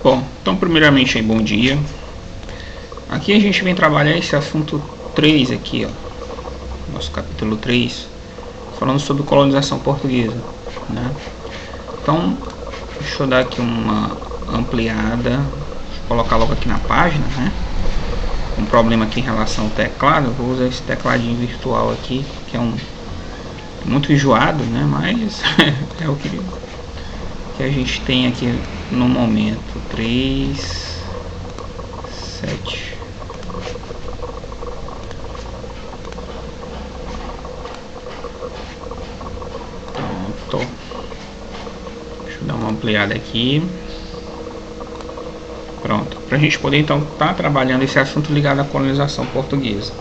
Bom, então primeiramente aí, bom dia. Aqui a gente vem trabalhar esse assunto 3 aqui, ó, nosso capítulo 3, falando sobre colonização portuguesa, né? Então, deixa eu dar aqui uma ampliada, deixa eu colocar logo aqui na página, né? Um problema aqui em relação ao teclado, eu vou usar esse tecladinho virtual aqui, que é muito enjoado, né? Mas é o que a gente tem aqui no momento. 3, 7. Pronto. Deixa eu dar uma ampliada aqui. Pronto. Para a gente poder então estar trabalhando esse assunto ligado à colonização portuguesa.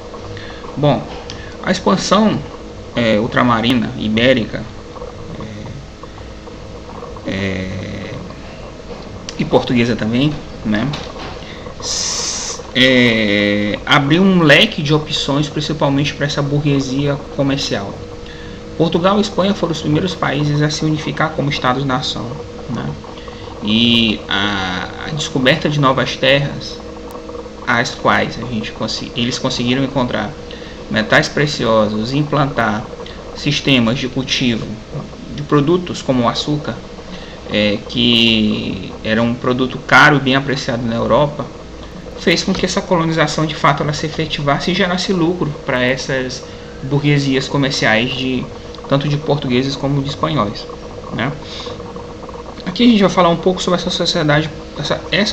Bom, a expansão ultramarina ibérica e portuguesa também, né? Abriu um leque de opções, principalmente para essa burguesia comercial. Portugal e Espanha foram os primeiros países a se unificar como estados-nação, né? E a descoberta de novas terras, as quais eles conseguiram encontrar metais preciosos e implantar sistemas de cultivo de produtos como o açúcar, que era um produto caro e bem apreciado na Europa, fez com que essa colonização de fato ela se efetivasse e gerasse lucro para essas burguesias comerciais, tanto de portugueses como de espanhóis, né? Aqui a gente vai falar um pouco sobre essa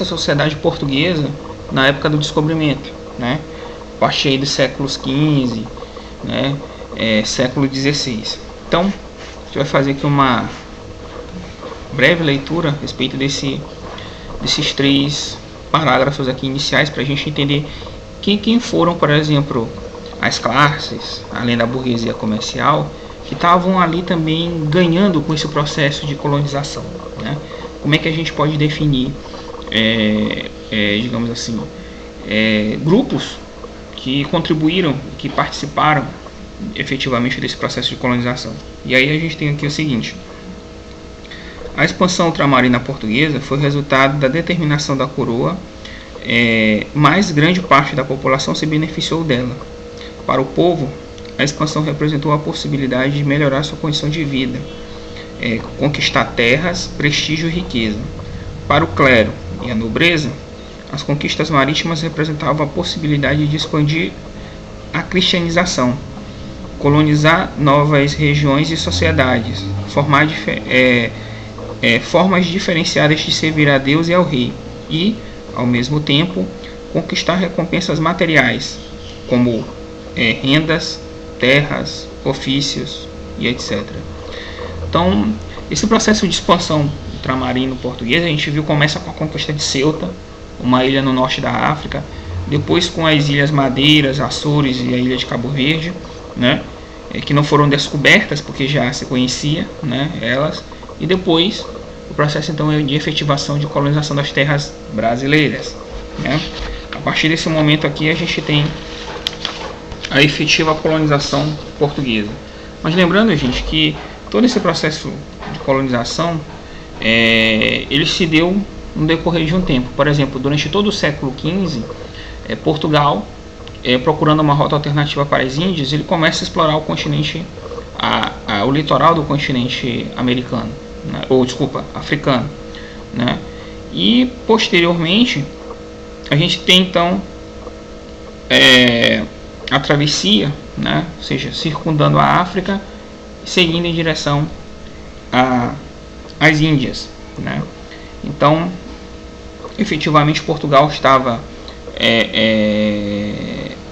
sociedade portuguesa na época do descobrimento, né? A partir aí dos séculos XV, né? Século XVI. Então, a gente vai fazer aqui uma breve leitura a respeito desses 3 parágrafos aqui iniciais, para a gente entender quem foram, por exemplo, as classes, além da burguesia comercial, que estavam ali também ganhando com esse processo de colonização, né? Como é que a gente pode definir, digamos assim, grupos que contribuíram, que participaram efetivamente desse processo de colonização. E aí a gente tem aqui o seguinte: a expansão ultramarina portuguesa foi resultado da determinação da coroa, mas grande parte da população se beneficiou dela. Para o povo, a expansão representou a possibilidade de melhorar sua condição de vida, conquistar terras, prestígio e riqueza. Para o clero e a nobreza, as conquistas marítimas representavam a possibilidade de expandir a cristianização, colonizar novas regiões e sociedades, formar formas diferenciadas de servir a Deus e ao rei e, ao mesmo tempo, conquistar recompensas materiais, como rendas, terras, ofícios e etc. Então, esse processo de expansão ultramarino português, a gente viu, começa com a conquista de Ceuta, uma ilha no norte da África, depois com as Ilhas Madeiras, Açores e a ilha de Cabo Verde, né, que não foram descobertas porque já se conhecia, né, elas, e depois o processo então de efetivação de colonização das terras brasileiras, né. A partir desse momento aqui a gente tem a efetiva colonização portuguesa. Mas lembrando, gente, que todo esse processo de colonização ele se deu no decorrer de um tempo. Por exemplo, durante todo o século XV, Portugal, procurando uma rota alternativa para as Índias, ele começa a explorar o continente, o litoral do continente americano, né? Africano, né? E posteriormente a gente tem então a travessia, né? Ou seja, circundando a África, seguindo em direção às Índias, né? Então, efetivamente, Portugal estava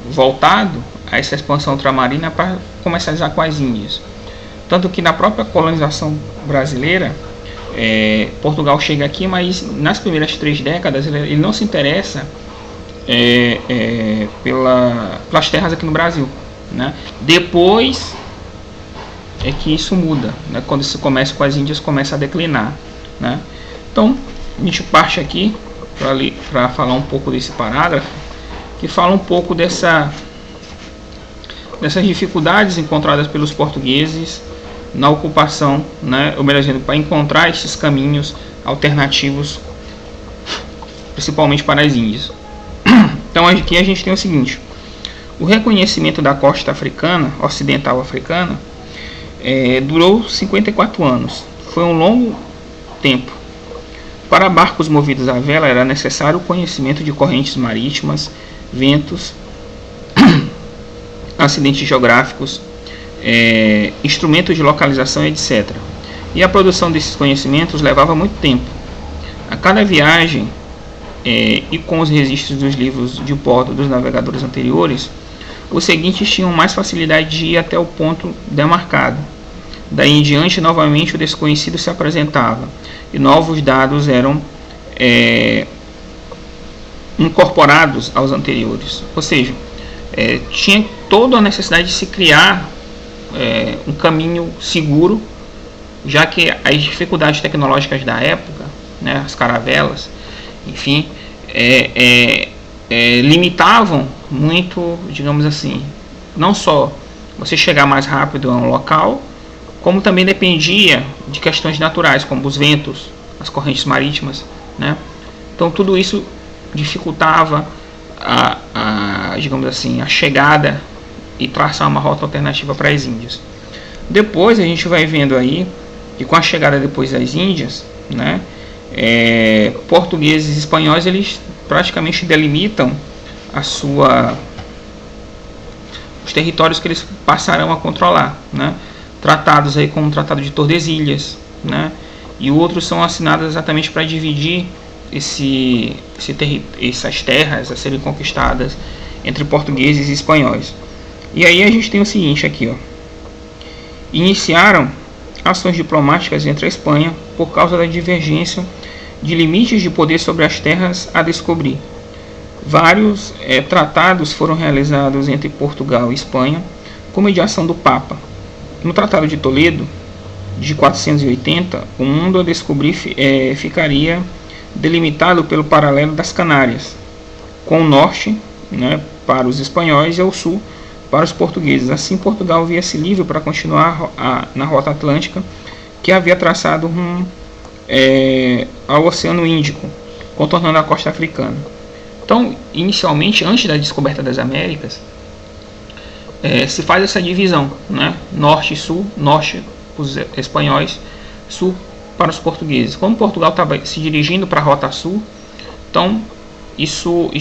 voltado a essa expansão ultramarina para comercializar com as Índias. Tanto que na própria colonização brasileira, Portugal chega aqui, mas nas primeiras 3 décadas ele não se interessa pelas terras aqui no Brasil, né? Depois é que isso muda, né? Quando esse comércio com as Índias começa a declinar, né? Então a gente parte aqui para falar um pouco desse parágrafo, que fala um pouco dessas dificuldades encontradas pelos portugueses na ocupação, né? Ou melhor dizendo, para encontrar esses caminhos alternativos principalmente para as Índias. Então aqui a gente tem o seguinte: o reconhecimento da costa africana, ocidental africana, durou 54 anos. Foi um longo tempo. Para barcos movidos à vela era necessário o conhecimento de correntes marítimas, ventos, acidentes geográficos, instrumentos de localização, etc. E a produção desses conhecimentos levava muito tempo. A cada viagem, e com os registros dos livros de bordo dos navegadores anteriores, os seguintes tinham mais facilidade de ir até o ponto demarcado. Daí em diante, novamente o desconhecido se apresentava e novos dados eram incorporados aos anteriores. Ou seja, tinha toda a necessidade de se criar um caminho seguro, já que as dificuldades tecnológicas da época, né, as caravelas, enfim, limitavam muito, digamos assim, não só você chegar mais rápido a um local, como também dependia de questões naturais, como os ventos, as correntes marítimas, né? Então tudo isso dificultava digamos assim, a chegada e traçar uma rota alternativa para as Índias. Depois a gente vai vendo aí que com a chegada depois das Índias, né, portugueses e espanhóis, eles praticamente delimitam os territórios que eles passarão a controlar, né? Tratados aí como o Tratado de Tordesilhas, né? E outros são assinados exatamente para dividir essas terras a serem conquistadas entre portugueses e espanhóis. E aí a gente tem o seguinte aqui, ó. Iniciaram ações diplomáticas entre a Espanha por causa da divergência de limites de poder sobre as terras a descobrir. Vários tratados foram realizados entre Portugal e Espanha com mediação do Papa. No Tratado de Toledo, de 480, o mundo a descobrir ficaria delimitado pelo paralelo das Canárias, com o norte, né, para os espanhóis e ao sul para os portugueses. Assim, Portugal via-se livre para continuar na rota atlântica que havia traçado rumo ao Oceano Índico, contornando a costa africana. Então, inicialmente, antes da descoberta das Américas, se faz essa divisão, né? Norte e sul, norte para os espanhóis, sul para os portugueses. Como Portugal estava se dirigindo para a rota sul, então isso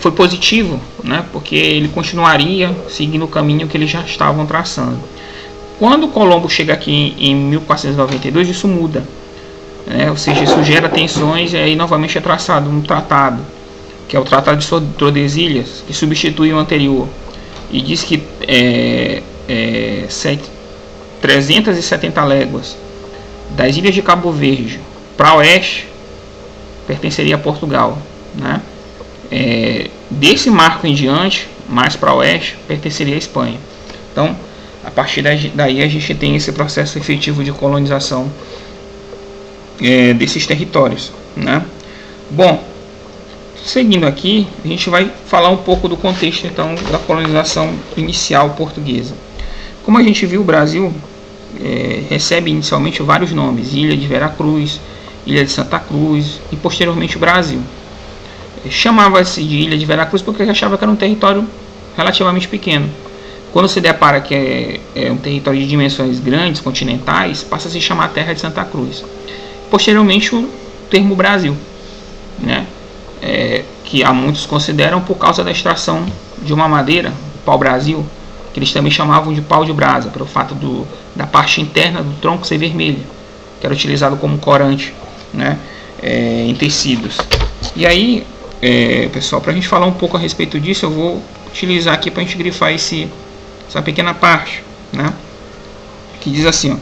foi positivo, né? Porque ele continuaria seguindo o caminho que eles já estavam traçando. Quando Colombo chega aqui em 1492, isso muda, né? Ou seja, isso gera tensões e aí novamente é traçado um tratado, que é o Tratado de Tordesilhas, que substitui o anterior, e diz que 370 léguas das ilhas de Cabo Verde para oeste pertenceria a Portugal, né? Desse marco em diante, mais para oeste, pertenceria à Espanha. Então, a partir daí a gente tem esse processo efetivo de colonização desses territórios, né? Bom, seguindo aqui, a gente vai falar um pouco do contexto então da colonização inicial portuguesa. Como a gente viu, o Brasil recebe inicialmente vários nomes: Ilha de Veracruz, Ilha de Santa Cruz e posteriormente o Brasil. Chamava-se de Ilha de Veracruz porque achava que era um território relativamente pequeno. Quando se depara que é um território de dimensões grandes, continentais, passa a se chamar Terra de Santa Cruz. Posteriormente o termo Brasil, né? Que há muitos consideram por causa da extração de uma madeira, o pau-brasil, que eles também chamavam de pau de brasa, pelo fato da parte interna do tronco ser vermelha, que era utilizado como corante, né? Em tecidos. E aí, pessoal, para a gente falar um pouco a respeito disso, eu vou utilizar aqui para a gente grifar essa pequena parte, né? Que diz assim, ó: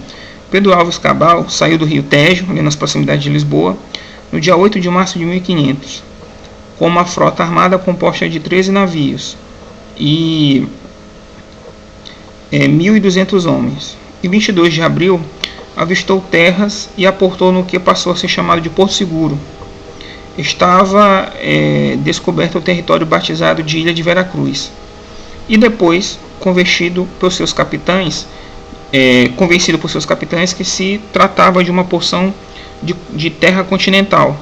Pedro Álvares Cabral saiu do Rio Tejo, ali nas proximidades de Lisboa, no dia 8 de março de 1500, com uma frota armada composta de 13 navios e 1.200 homens. Em 22 de abril, avistou terras e aportou no que passou a ser chamado de Porto Seguro. Estava descoberto o território batizado de Ilha de Veracruz. E depois, convencido por seus capitães que se tratava de uma porção de terra continental,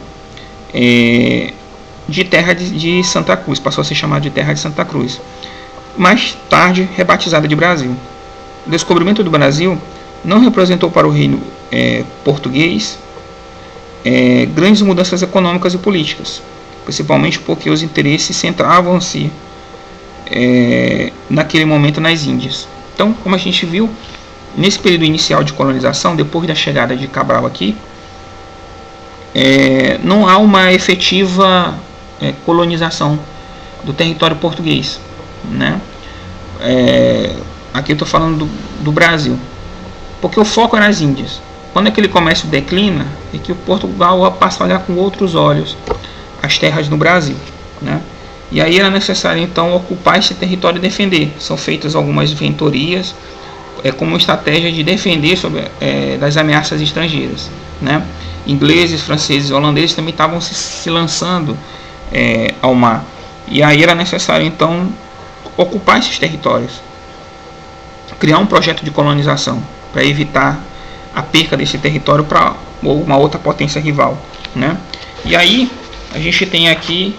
de terra de Santa Cruz, passou a ser chamada de terra de Santa Cruz, mais tarde rebatizada de Brasil. O descobrimento do Brasil não representou para o reino português grandes mudanças econômicas e políticas, principalmente porque os interesses centravam-se naquele momento nas Índias. Então, como a gente viu, nesse período inicial de colonização, depois da chegada de Cabral aqui, não há uma efetiva colonização do território português, né? Aqui eu estou falando do Brasil, porque o foco é nas Índias. Quando aquele comércio declina, é que o Portugal passa a olhar com outros olhos as terras no Brasil, né? E aí era necessário então ocupar esse território e defender. São feitas algumas ventorias como estratégia de defender das ameaças estrangeiras, né? Ingleses, franceses e holandeses também estavam se lançando ao mar. E aí era necessário então ocupar esses territórios, criar um projeto de colonização para evitar a perca desse território para uma outra potência rival, né? E aí a gente tem aqui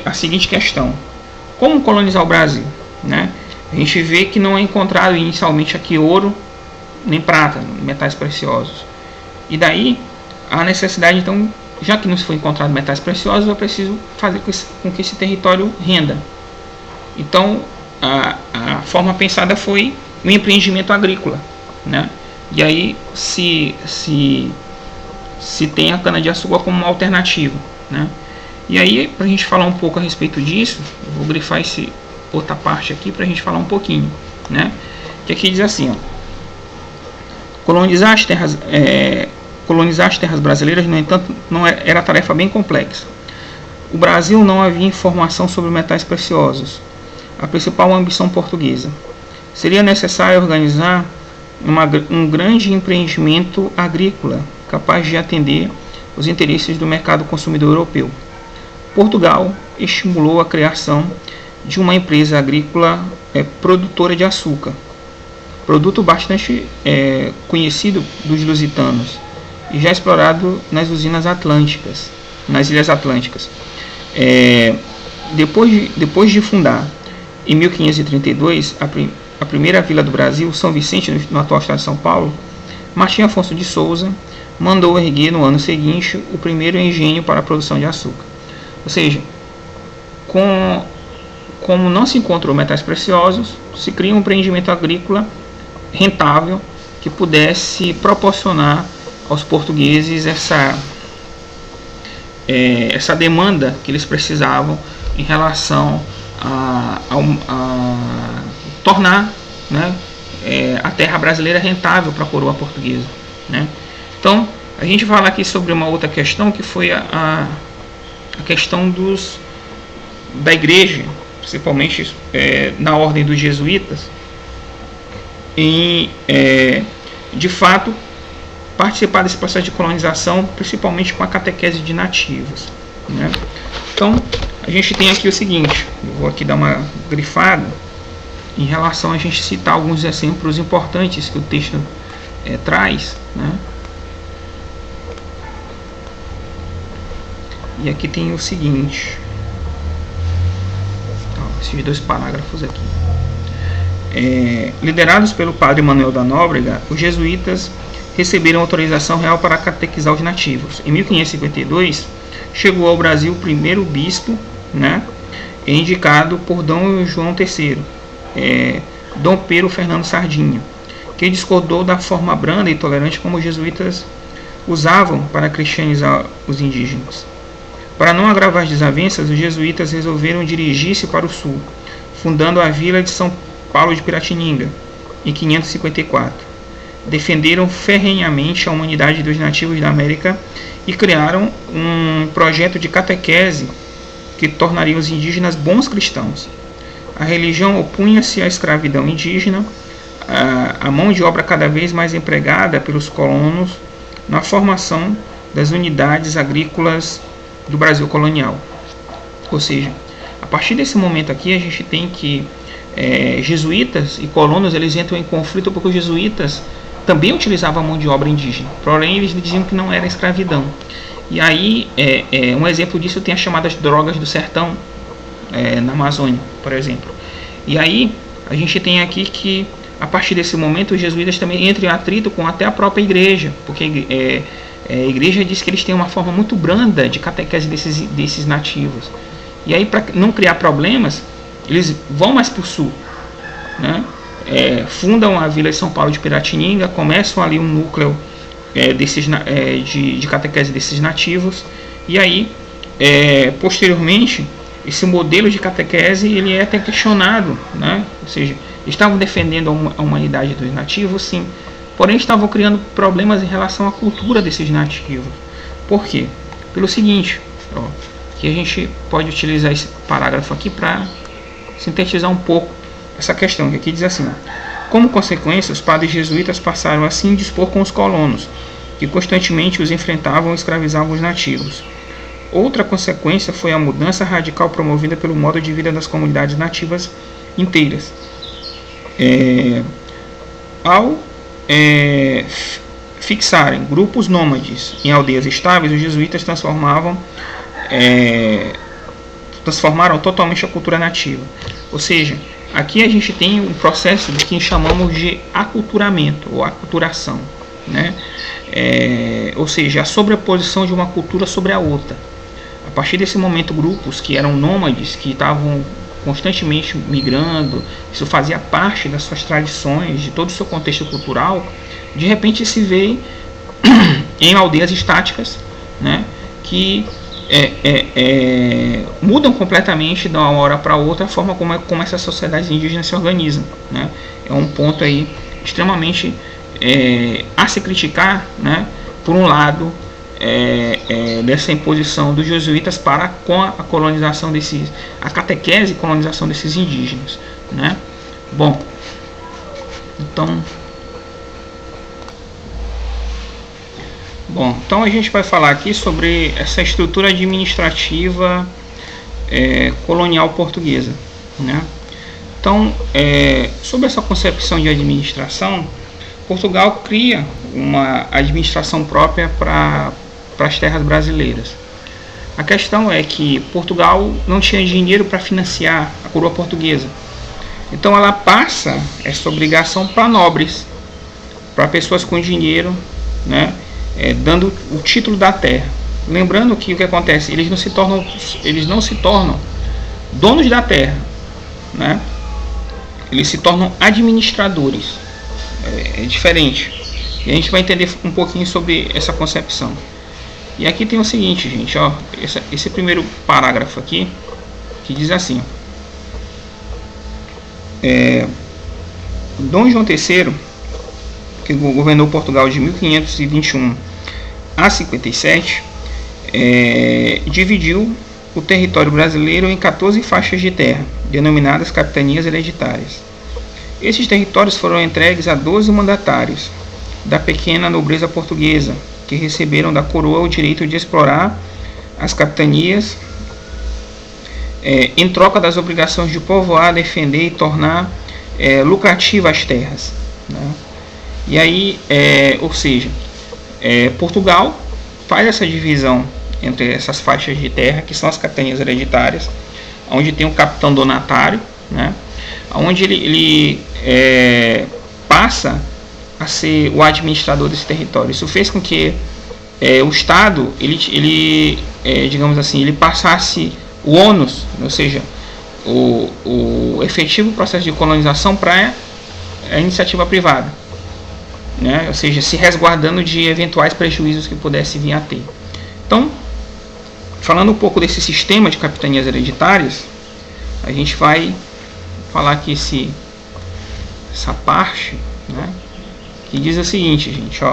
a seguinte questão: como colonizar o Brasil, né? A gente vê que não é encontrado inicialmente aqui ouro nem prata, metais preciosos, e daí a necessidade então, já que não se foi encontrado metais preciosos, eu preciso fazer com que esse território renda. Então a forma pensada foi o empreendimento agrícola, né? E aí se tem a cana-de-açúcar como uma alternativa, né? E aí, para a gente falar um pouco a respeito disso, eu vou grifar essa outra parte aqui para a gente falar um pouquinho, né? Que aqui diz assim, ó: colonizar as terras brasileiras, no entanto, era tarefa bem complexa. O Brasil não havia informação sobre metais preciosos, a principal ambição portuguesa. Seria necessário organizar um grande empreendimento agrícola capaz de atender os interesses do mercado consumidor europeu. Portugal estimulou a criação de uma empresa agrícola produtora de açúcar, produto bastante conhecido dos lusitanos e já explorado nas usinas atlânticas, nas Ilhas Atlânticas. Depois de fundar, em 1532, a primeira vila do Brasil, São Vicente, no atual estado de São Paulo, Martim Afonso de Souza mandou erguer no ano seguinte o primeiro engenho para a produção de açúcar. Ou seja, como não se encontrou metais preciosos, se cria um empreendimento agrícola rentável que pudesse proporcionar aos portugueses essa demanda que eles precisavam em relação a tornar, né, a terra brasileira rentável para a coroa portuguesa, né? Então, a gente fala aqui sobre uma outra questão, que foi a questão da igreja, principalmente na ordem dos jesuítas, em de fato participar desse processo de colonização, principalmente com a catequese de nativos, né? Então, a gente tem aqui o seguinte, eu vou aqui dar uma grifada em relação a gente citar alguns exemplos importantes que o texto traz, né? E aqui tem o seguinte, esses dois parágrafos aqui. Liderados pelo padre Manuel da Nóbrega, os jesuítas receberam autorização real para catequizar os nativos. Em 1552, chegou ao Brasil o primeiro bispo, né, indicado por Dom João III, Dom Pedro Fernando Sardinha, que discordou da forma branda e tolerante como os jesuítas usavam para cristianizar os indígenas. Para não agravar as desavenças, os jesuítas resolveram dirigir-se para o sul, fundando a vila de São Paulo de Piratininga, em 554. Defenderam ferrenhamente a humanidade dos nativos da América e criaram um projeto de catequese que tornaria os indígenas bons cristãos. A religião opunha-se à escravidão indígena, a mão de obra cada vez mais empregada pelos colonos na formação das unidades agrícolas do Brasil colonial. Ou seja, a partir desse momento aqui a gente tem que jesuítas e colonos eles entram em conflito porque os jesuítas também utilizava a mão de obra indígena, porém eles diziam que não era escravidão. E aí, um exemplo disso tem as chamadas drogas do sertão, na Amazônia, por exemplo. E aí, a gente tem aqui que, a partir desse momento, os jesuítas também entram em atrito com até a própria igreja, porque a igreja diz que eles têm uma forma muito branda de catequese desses nativos. E aí, para não criar problemas, eles vão mais para o sul, né? Fundam a Vila de São Paulo de Piratininga, começam ali um núcleo de catequese desses nativos, e aí, posteriormente, esse modelo de catequese ele é até questionado, né? Ou seja, estavam defendendo a humanidade dos nativos, sim, porém estavam criando problemas em relação à cultura desses nativos. Por quê? Pelo seguinte, que a gente pode utilizar esse parágrafo aqui para sintetizar um pouco essa questão, que aqui diz assim: como consequência, os padres jesuítas passaram assim a dispor com os colonos, que constantemente os enfrentavam e escravizavam os nativos. Outra consequência foi a mudança radical promovida pelo modo de vida das comunidades nativas inteiras. Ao fixarem grupos nômades em aldeias estáveis, os jesuítas transformaram totalmente a cultura nativa. Ou seja, aqui a gente tem um processo de que chamamos de aculturamento ou aculturação, né? Ou seja, a sobreposição de uma cultura sobre a outra. A partir desse momento, grupos que eram nômades, que estavam constantemente migrando, isso fazia parte das suas tradições, de todo o seu contexto cultural, de repente se vê em aldeias estáticas, né, que mudam completamente de uma hora para outra a forma como essas sociedades indígenas se organizam, né? É um ponto aí extremamente a se criticar, né? Por um lado, dessa imposição dos jesuítas com a colonização a catequese e colonização desses indígenas, né? Bom, então a gente vai falar aqui sobre essa estrutura administrativa colonial portuguesa, né? Então, sobre essa concepção de administração, Portugal cria uma administração própria para as terras brasileiras. A questão é que Portugal não tinha dinheiro para financiar a coroa portuguesa. Então ela passa essa obrigação para nobres, para pessoas com dinheiro, né, dando o título da terra. Lembrando que o que acontece, eles não se tornam donos da terra, né? Eles se tornam administradores. É diferente. E a gente vai entender um pouquinho sobre essa concepção. E aqui tem o seguinte, gente, esse primeiro parágrafo aqui, que diz assim: Dom João III, que governou Portugal de 1521 a 57, dividiu o território brasileiro em 14 faixas de terra, denominadas capitanias hereditárias. Esses territórios foram entregues a 12 mandatários da pequena nobreza portuguesa, que receberam da coroa o direito de explorar as capitanias em troca das obrigações de povoar, defender e tornar lucrativas as terras, né? E aí, ou seja, Portugal faz essa divisão entre essas faixas de terra, que são as capitanias hereditárias, onde tem um capitão donatário, né? Onde ele passa a ser o administrador desse território. Isso fez com que o Estado, digamos assim, ele passasse o ônus, ou seja, o efetivo processo de colonização para a iniciativa privada, né? Ou seja, se resguardando de eventuais prejuízos que pudesse vir a ter. Então, falando um pouco desse sistema de capitanias hereditárias, a gente vai falar aqui essa parte, né, que diz o seguinte, gente,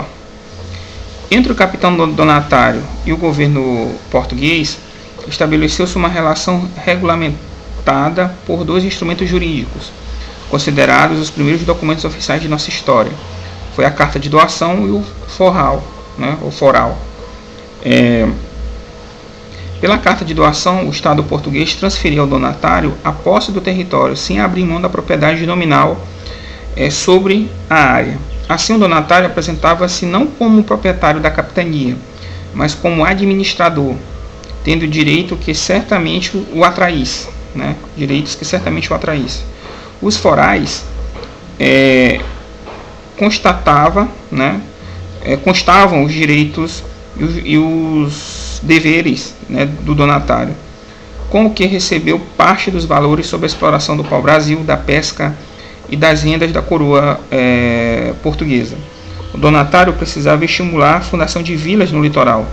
entre o capitão donatário e o governo português, estabeleceu-se uma relação regulamentada por dois instrumentos jurídicos, considerados os primeiros documentos oficiais de nossa história. Foi a Carta de Doação e o Forral, né, o Foral. Pela Carta de Doação, o Estado português transferia ao donatário a posse do território, sem abrir mão da propriedade nominal sobre a área. Assim, o donatário apresentava-se não como proprietário da capitania, mas como administrador, tendo direito que certamente o atraísse, né? Direitos que certamente o atraísse. Os forais constavam os direitos e os deveres, né, do donatário, com o que recebeu parte dos valores sobre a exploração do pau-brasil, da pesca e das rendas da coroa portuguesa. O donatário precisava estimular a fundação de vilas no litoral,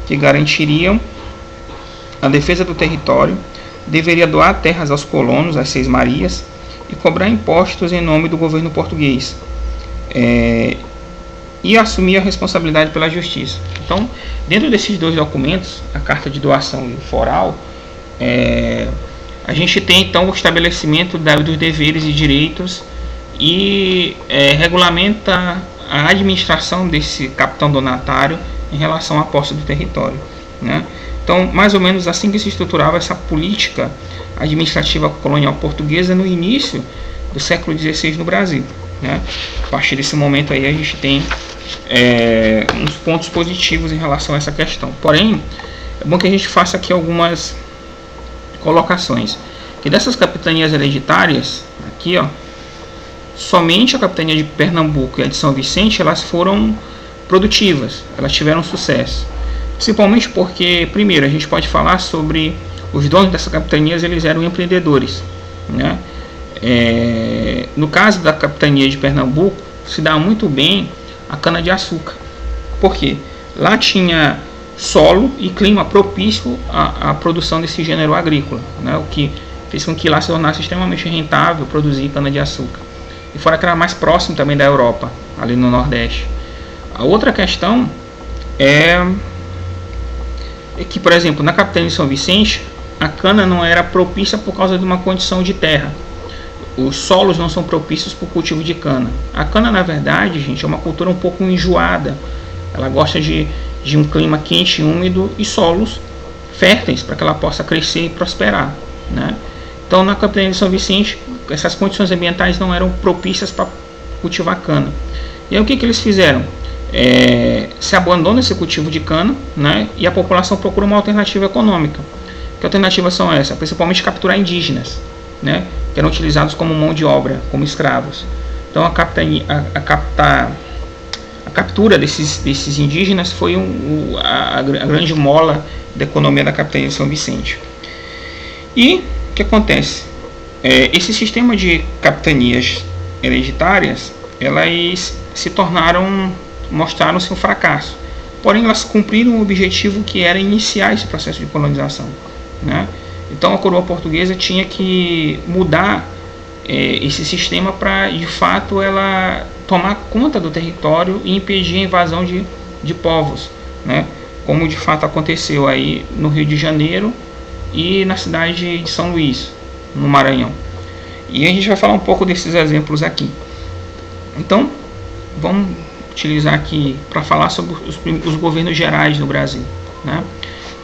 que garantiriam a defesa do território, deveria doar terras aos colonos, às Seis Marias, e cobrar impostos em nome do governo português, e assumir a responsabilidade pela justiça. Então, dentro desses dois documentos, a carta de doação e o foral, a gente tem então o estabelecimento dos deveres e direitos e regulamenta a administração desse capitão donatário em relação à posse do território, né? Então, mais ou menos assim que se estruturava essa política administrativa colonial portuguesa no início do século XVI no Brasil, né? A partir desse momento aí a gente tem uns pontos positivos em relação a essa questão. Porém, é bom que a gente faça aqui algumas colocações. Que dessas capitanias hereditárias, aqui, ó, somente a capitania de Pernambuco e a de São Vicente, elas foram produtivas, elas tiveram sucesso. Principalmente porque, primeiro, a gente pode falar sobre os donos dessas capitanias, eles eram empreendedores, né? No caso da capitania de Pernambuco, se dá muito bem a cana-de-açúcar. Por quê? Lá tinha solo e clima propício à produção desse gênero agrícola, né? O que fez com que lá se tornasse extremamente rentável produzir cana-de-açúcar. E fora que era mais próximo também da Europa, ali no Nordeste. A outra questão é que, por exemplo, na capitania de São Vicente, a cana não era propícia por causa de uma condição de terra. Os solos não são propícios para o cultivo de cana. A cana, na verdade, gente, é uma cultura um pouco enjoada. Ela gosta de um clima quente e úmido e solos férteis para que ela possa crescer e prosperar, né? Então, na capitania de São Vicente, essas condições ambientais não eram propícias para cultivar cana. E aí o que eles fizeram? Se abandona esse cultivo de cana, né? E a população procura uma alternativa econômica. Que alternativas são essas? Principalmente capturar indígenas, né? Que eram utilizados como mão de obra, como escravos. Então a captura desses indígenas foi a grande mola da economia da capitania de São Vicente. E o que acontece? Esse sistema de capitanias hereditárias, elas mostraram-se um fracasso. Porém, elas cumpriram o objetivo que era iniciar esse processo de colonização, né? Então a coroa portuguesa tinha que mudar esse sistema para, de fato, ela tomar conta do território e impedir a invasão de povos, né? Como de fato aconteceu aí no Rio de Janeiro e na cidade de São Luís, no Maranhão. E a gente vai falar um pouco desses exemplos aqui. Então, vamos utilizar aqui para falar sobre os governos gerais no Brasil, né?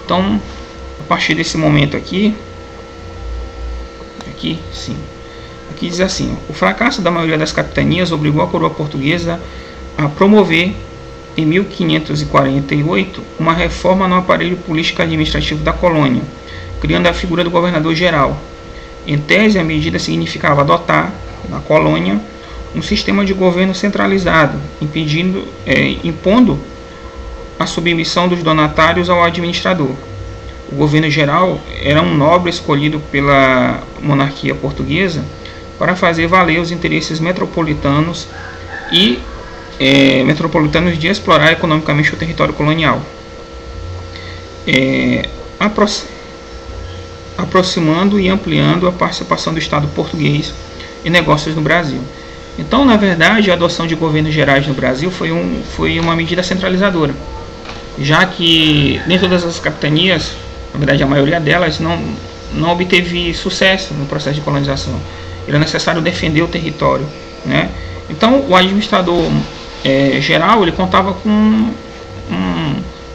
Então, a partir desse momento aqui sim, aqui diz assim: o fracasso da maioria das capitanias obrigou a coroa portuguesa a promover em 1548 uma reforma no aparelho político administrativo da colônia, criando a figura do governador-geral. Em tese, a medida significava adotar, na colônia, um sistema de governo centralizado, impondo a submissão dos donatários ao administrador. O governo geral era um nobre escolhido pela monarquia portuguesa para fazer valer os interesses metropolitanos de explorar economicamente o território colonial, aproximando e ampliando a participação do Estado português em negócios no Brasil. Então, na verdade, a adoção de governos gerais no Brasil foi uma medida centralizadora, já que nem todas as capitanias, na verdade a maioria delas, não obteve sucesso no processo de colonização. Era necessário defender o território, né? Então, o administrador geral, ele contava com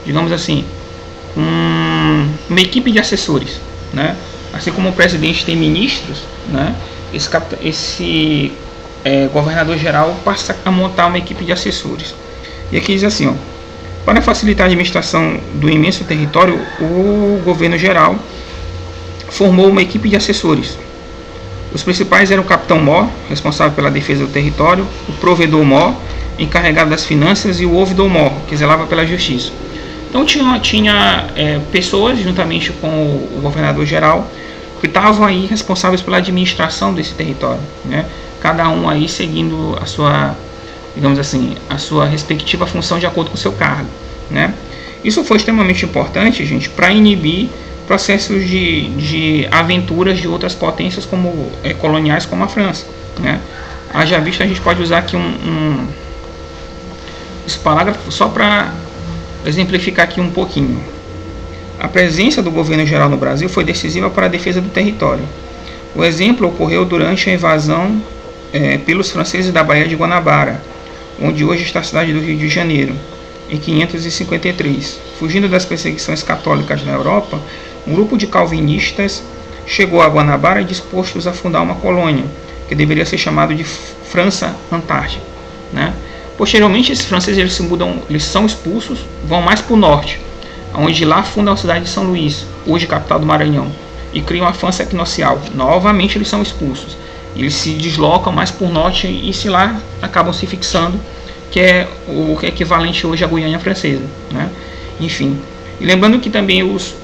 digamos assim, uma equipe de assessores, né? Assim como o presidente tem ministros, né? Esse governador-geral passa a montar uma equipe de assessores. E aqui diz assim, ó, para facilitar a administração do imenso território, o governo geral formou uma equipe de assessores. Os principais eram o capitão Mor, responsável pela defesa do território, o provedor Mor, encarregado das finanças, e o ouvidor Mor, que zelava pela justiça. Então tinha pessoas, juntamente com o governador-geral, que estavam aí responsáveis pela administração desse território, né? Cada um aí seguindo a sua, digamos assim, a sua respectiva função de acordo com o seu cargo, né? Isso foi extremamente importante, gente, para inibir processos de aventuras de outras potências coloniais como a França, né? Haja visto, a gente pode usar aqui esse parágrafo só para exemplificar aqui um pouquinho. A presença do governo geral no Brasil foi decisiva para a defesa do território. O exemplo ocorreu durante a invasão pelos franceses da Baía de Guanabara, onde hoje está a cidade do Rio de Janeiro, em 553. Fugindo das perseguições católicas na Europa, um grupo de calvinistas chegou a Guanabara dispostos a fundar uma colônia, que deveria ser chamada de França Antártica, né? Posteriormente, esses franceses eles são expulsos, vão mais para o norte, onde lá fundam a cidade de São Luís, hoje capital do Maranhão, e criam a França Equinocial. Novamente eles são expulsos. Eles se deslocam mais para o norte e lá acabam se fixando, que é o equivalente hoje à Guiana Francesa, né? Enfim, e lembrando que também os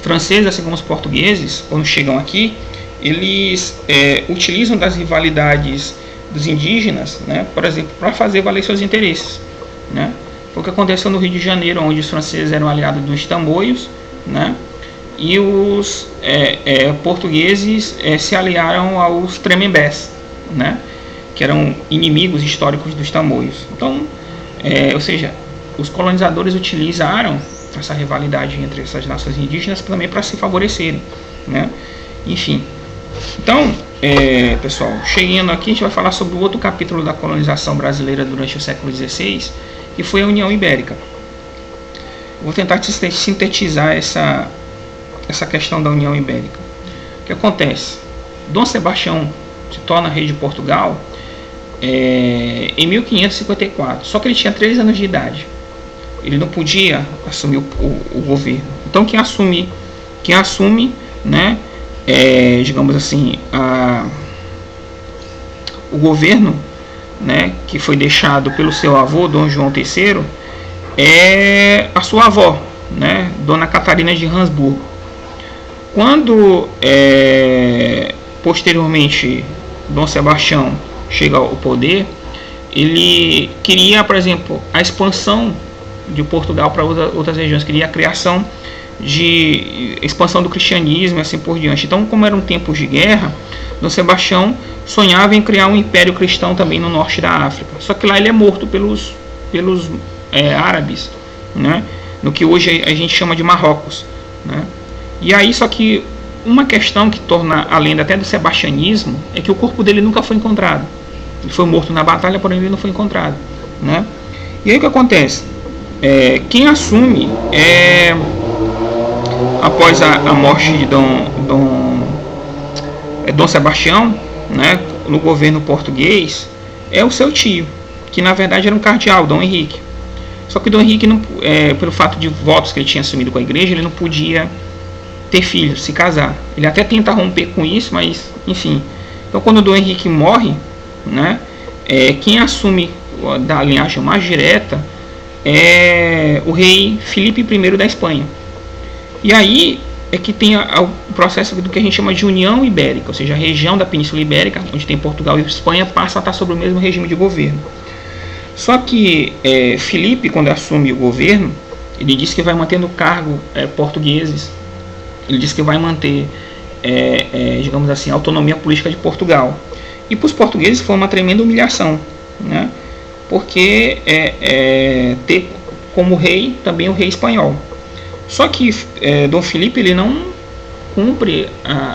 franceses, assim como os portugueses, quando chegam aqui, eles utilizam das rivalidades dos indígenas, né, por exemplo, para fazer valer seus interesses, né? Foi o que aconteceu no Rio de Janeiro, onde os franceses eram aliados dos tamoios, né, e os portugueses se aliaram aos tremembés, né, que eram inimigos históricos dos tamoios. Então, ou seja, os colonizadores utilizaram essa rivalidade entre essas nações indígenas também para se favorecerem, né? Enfim, então, pessoal, chegando aqui, a gente vai falar sobre o outro capítulo da colonização brasileira durante o século XVI, que foi a União Ibérica. Vou tentar sintetizar essa questão da União Ibérica. O que acontece? Dom Sebastião se torna rei de Portugal em 1554, só que ele tinha 13 anos de idade. Ele não podia assumir o governo. Então quem assume, né, digamos assim, o governo, né, que foi deixado pelo seu avô, Dom João III, é a sua avó, né, Dona Catarina de Habsburgo. Quando posteriormente Dom Sebastião chega ao poder, ele queria, por exemplo, a expansão de Portugal para outras regiões, queria a criação de expansão do cristianismo e assim por diante. Então, como eram tempos de guerra, Dom Sebastião sonhava em criar um império cristão também no norte da África. Só que lá ele é morto pelos árabes, né, no que hoje a gente chama de Marrocos, né? E aí, só que uma questão que torna a lenda até do sebastianismo é que o corpo dele nunca foi encontrado. Ele foi morto na batalha, porém ele não foi encontrado, né? E aí o que acontece? Quem assume após a morte de Dom Sebastião, né, no governo português, é o seu tio, que na verdade era um cardeal, Dom Henrique. Só que Dom Henrique, pelo fato de votos que ele tinha assumido com a igreja, ele não podia ter filhos, se casar. Ele até tenta romper com isso, mas enfim. Então quando Dom Henrique morre, né, quem assume da linhagem mais direta é o rei Filipe I da Espanha. E aí é que tem o processo do que a gente chama de União Ibérica, ou seja, a região da Península Ibérica, onde tem Portugal e Espanha, passa a estar sob o mesmo regime de governo. Só que Filipe, quando assume o governo, ele diz que vai manter no cargo portugueses, ele diz que vai manter, digamos assim, a autonomia política de Portugal. E para os portugueses foi uma tremenda humilhação, né? Porque ter como rei também o rei espanhol. Só que Dom Filipe ele não cumpre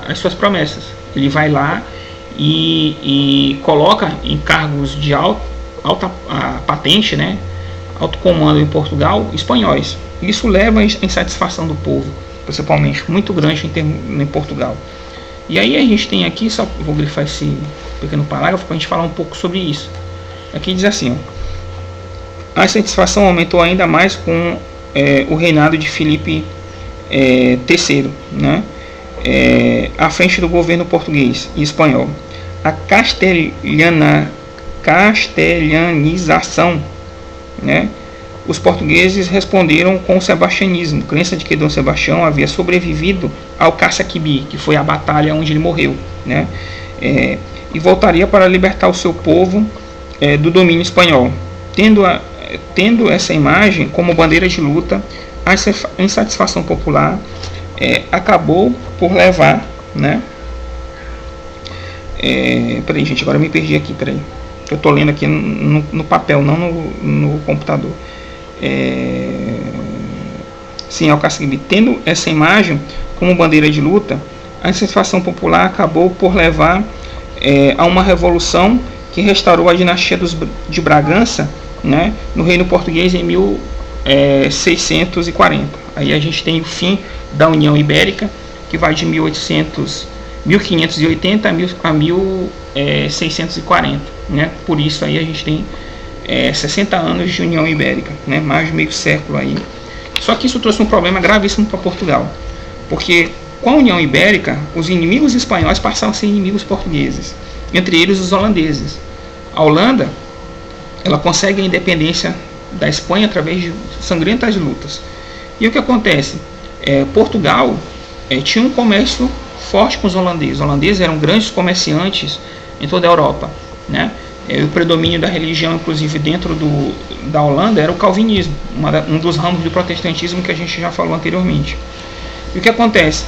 as suas promessas. Ele vai lá e coloca em cargos de alta patente, né, alto comando em Portugal, espanhóis. Isso leva à insatisfação do povo, principalmente, muito grande em Portugal. E aí a gente tem aqui, só vou grifar esse pequeno parágrafo para a gente falar um pouco sobre isso. Aqui diz assim, ó, a insatisfação aumentou ainda mais com o reinado de Filipe III, né? À frente do governo português e espanhol. A castelhanização, né? Os portugueses responderam com o sebastianismo, crença de que Dom Sebastião havia sobrevivido ao Caça-Quibi, que foi a batalha onde ele morreu, né? E voltaria para libertar o seu povo do domínio espanhol. Tendo essa imagem como bandeira de luta, a insatisfação popular acabou por levar, né? Peraí, gente, agora eu me perdi aqui, peraí. Eu estou lendo aqui no papel, não no computador. Sim, ao Caça-Quibi. Tendo essa imagem como bandeira de luta, a insatisfação popular acabou por levar a uma revolução que restaurou a dinastia de Bragança, né, no Reino Português em 1640. Aí a gente tem o fim da União Ibérica, que vai de 1580 a 1640, né? Por isso aí a gente tem 60 anos de União Ibérica, né? Mais de meio século aí. Só que isso trouxe um problema gravíssimo para Portugal, porque com a União Ibérica, os inimigos espanhóis passaram a ser inimigos portugueses, entre eles os holandeses. A Holanda, ela consegue a independência da Espanha através de sangrentas lutas. E o que acontece? Portugal tinha um comércio forte com os holandeses. Os holandeses eram grandes comerciantes em toda a Europa, né? O predomínio da religião, inclusive dentro da Holanda, era o calvinismo, um dos ramos do protestantismo que a gente já falou anteriormente. E o que acontece?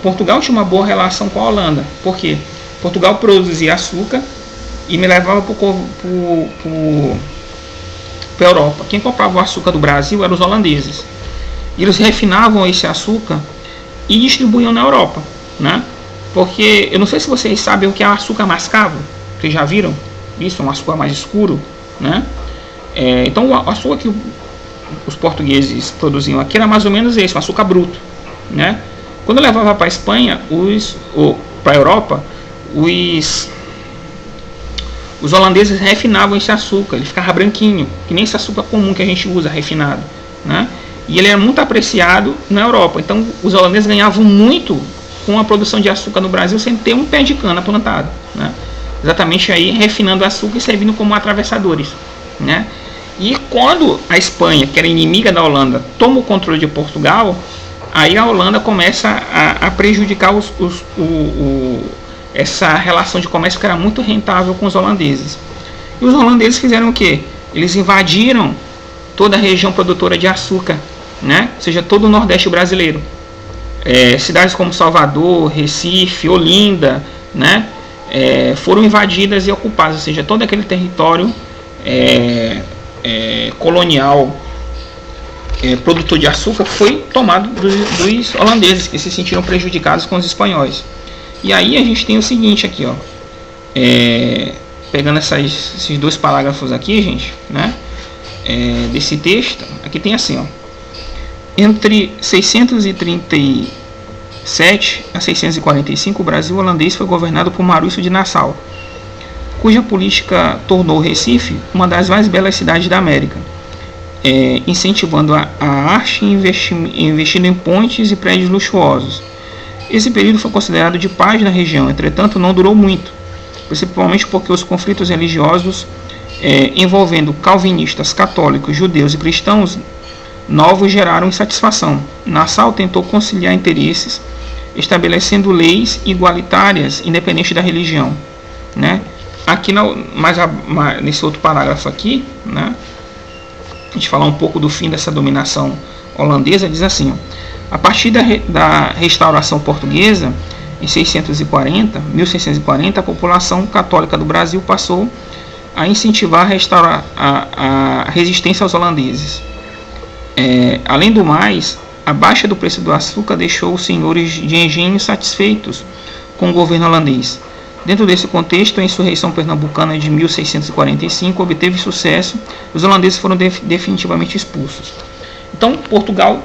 Portugal tinha uma boa relação com a Holanda. Por quê? Portugal produzia açúcar e me levava para a Europa. Quem comprava o açúcar do Brasil eram os holandeses. E eles refinavam esse açúcar e distribuíam na Europa, né? Porque eu não sei se vocês sabem o que é açúcar mascavo. Vocês já viram? Isso, um açúcar mais escuro, né? Então o açúcar que os portugueses produziam aqui era mais ou menos esse, um açúcar bruto, né? Quando eu levava para a Espanha, para a Europa, os holandeses refinavam esse açúcar, ele ficava branquinho, que nem esse açúcar comum que a gente usa, refinado, né? E ele era muito apreciado na Europa. Então os holandeses ganhavam muito com a produção de açúcar no Brasil sem ter um pé de cana plantado, né? Exatamente aí refinando o açúcar e servindo como atravessadores, né? E quando a Espanha, que era inimiga da Holanda, toma o controle de Portugal, aí a Holanda começa a prejudicar essa relação de comércio que era muito rentável com os holandeses. E os holandeses fizeram o quê? Eles invadiram toda a região produtora de açúcar, né? Ou seja, todo o Nordeste brasileiro. Cidades como Salvador, Recife, Olinda, né? Foram invadidas e ocupadas, ou seja, todo aquele território colonial produtor de açúcar foi tomado dos holandeses, que se sentiram prejudicados com os espanhóis. E aí a gente tem o seguinte aqui, ó, pegando esses dois parágrafos aqui, gente, né, desse texto, aqui tem assim, ó, entre 637 a 645 o Brasil holandês foi governado por Maurício de Nassau, cuja política tornou Recife uma das mais belas cidades da América, incentivando a arte e investindo em pontes e prédios luxuosos. Esse período foi considerado de paz na região, entretanto não durou muito, principalmente porque os conflitos religiosos envolvendo calvinistas, católicos, judeus e cristãos novos geraram insatisfação. Nassau tentou conciliar interesses, estabelecendo leis igualitárias independente da religião, né? Aqui nesse outro parágrafo aqui, né, a gente falar um pouco do fim dessa dominação holandesa, diz assim, ó, a partir da restauração portuguesa, em 1640, a população católica do Brasil passou a incentivar a resistência aos holandeses. Além do mais, a baixa do preço do açúcar deixou os senhores de engenho satisfeitos com o governo holandês. Dentro desse contexto, a insurreição pernambucana de 1645 obteve sucesso, os holandeses foram definitivamente expulsos. Então, Portugal,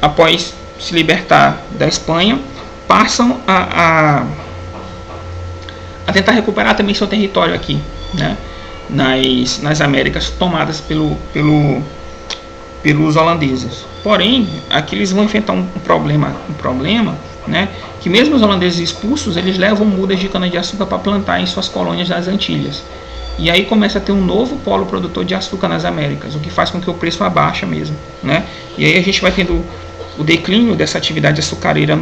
após se libertar da Espanha, passam a tentar recuperar também seu território aqui, né, nas Américas tomadas pelos holandeses. Porém, aqui eles vão enfrentar um problema, né, que mesmo os holandeses expulsos, eles levam mudas de cana-de-açúcar para plantar em suas colônias das Antilhas. E aí começa a ter um novo polo produtor de açúcar nas Américas, o que faz com que o preço abaixe mesmo, né? E aí a gente vai tendo o declínio dessa atividade açucareira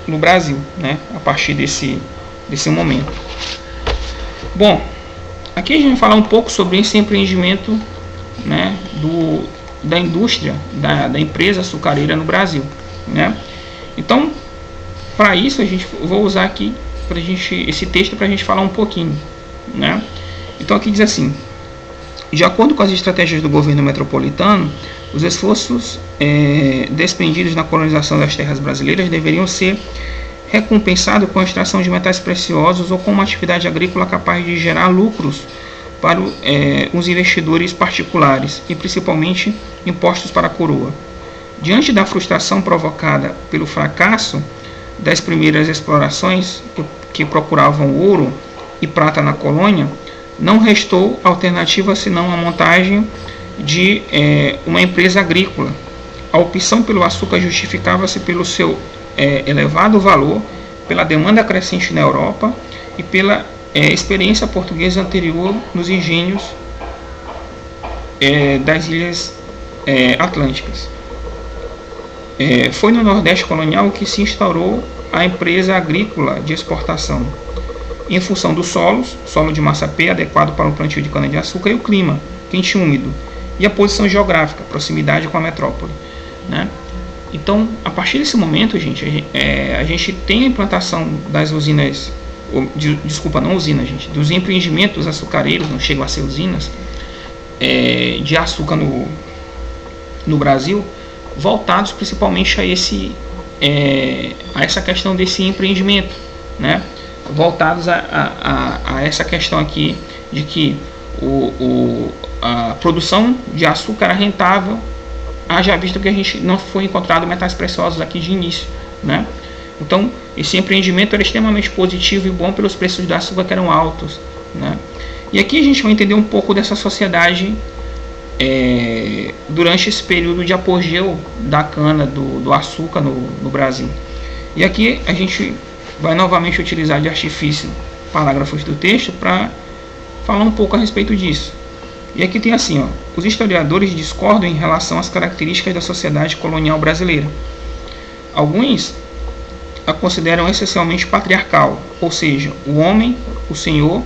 no Brasil, né, a partir desse momento. Bom, aqui a gente vai falar um pouco sobre esse empreendimento, né, da indústria, da empresa açucareira no Brasil, né? Então, para isso, vou usar aqui esse texto para a gente falar um pouquinho, né? Então aqui diz assim: de acordo com as estratégias do governo metropolitano, os esforços despendidos na colonização das terras brasileiras deveriam ser recompensados com a extração de metais preciosos ou com uma atividade agrícola capaz de gerar lucros para os investidores particulares e principalmente impostos para a coroa. Diante da frustração provocada pelo fracasso das primeiras explorações que procuravam ouro e prata na colônia, não restou alternativa senão a montagem de uma empresa agrícola. A opção pelo açúcar justificava-se pelo seu elevado valor, pela demanda crescente na Europa e pela experiência portuguesa anterior nos engenhos das ilhas atlânticas. Foi no Nordeste colonial que se instaurou a empresa agrícola de exportação, em função dos solo de massapê adequado para o plantio de cana-de-açúcar, e o clima quente e úmido, e a posição geográfica, proximidade com a metrópole, né? Então, a partir desse momento, gente, a gente tem a implantação das usinas, dos empreendimentos açucareiros, não chegam a ser usinas, de açúcar no Brasil, voltados principalmente a essa questão desse empreendimento, né? Voltados a essa questão aqui de que a produção de açúcar era rentável, haja visto que a gente não foi encontrado metais preciosos aqui de início, né? Então, esse empreendimento era extremamente positivo e bom pelos preços do açúcar que eram altos, né? E aqui a gente vai entender um pouco dessa sociedade durante esse período de apogeu da cana, do açúcar no Brasil. E aqui a gente vai novamente utilizar de artifício parágrafos do texto para falar um pouco a respeito disso. E aqui tem assim, os historiadores discordam em relação às características da sociedade colonial brasileira. Alguns a consideram essencialmente patriarcal, ou seja, o homem, o senhor,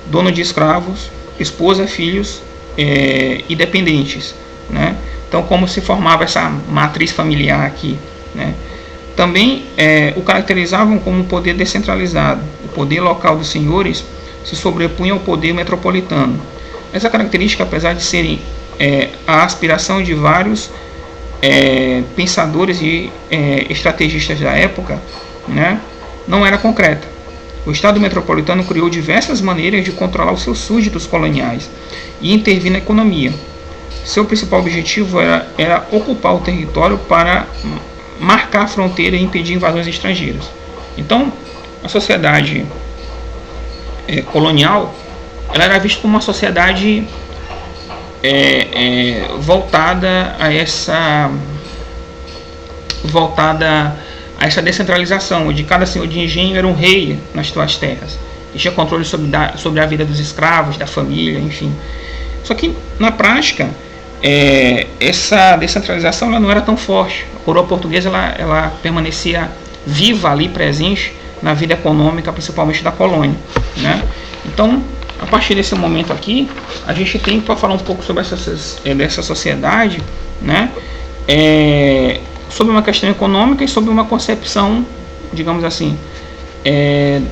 dono de escravos, esposa, filhos e dependentes, né? Então, como se formava essa matriz familiar aqui, né? Também o caracterizavam como um poder descentralizado. O poder local dos senhores se sobrepunha ao poder metropolitano. Essa característica, apesar de serem a aspiração de vários pensadores e estrategistas da época, né, não era concreta. O Estado metropolitano criou diversas maneiras de controlar os seus súditos coloniais e intervir na economia. Seu principal objetivo era ocupar o território para marcar a fronteira e impedir invasões estrangeiras. Então, a sociedade colonial, ela era vista como uma sociedade voltada a essa descentralização, onde cada senhor de engenho era um rei nas suas terras, e tinha controle sobre a vida dos escravos, da família, enfim. Só que, na prática, essa descentralização ela não era tão forte. A coroa portuguesa ela permanecia viva ali, presente na vida econômica, principalmente da colônia, né? Então, a partir desse momento aqui, a gente tem para falar um pouco sobre dessa sociedade, né? Sobre uma questão econômica e sobre uma concepção, digamos assim,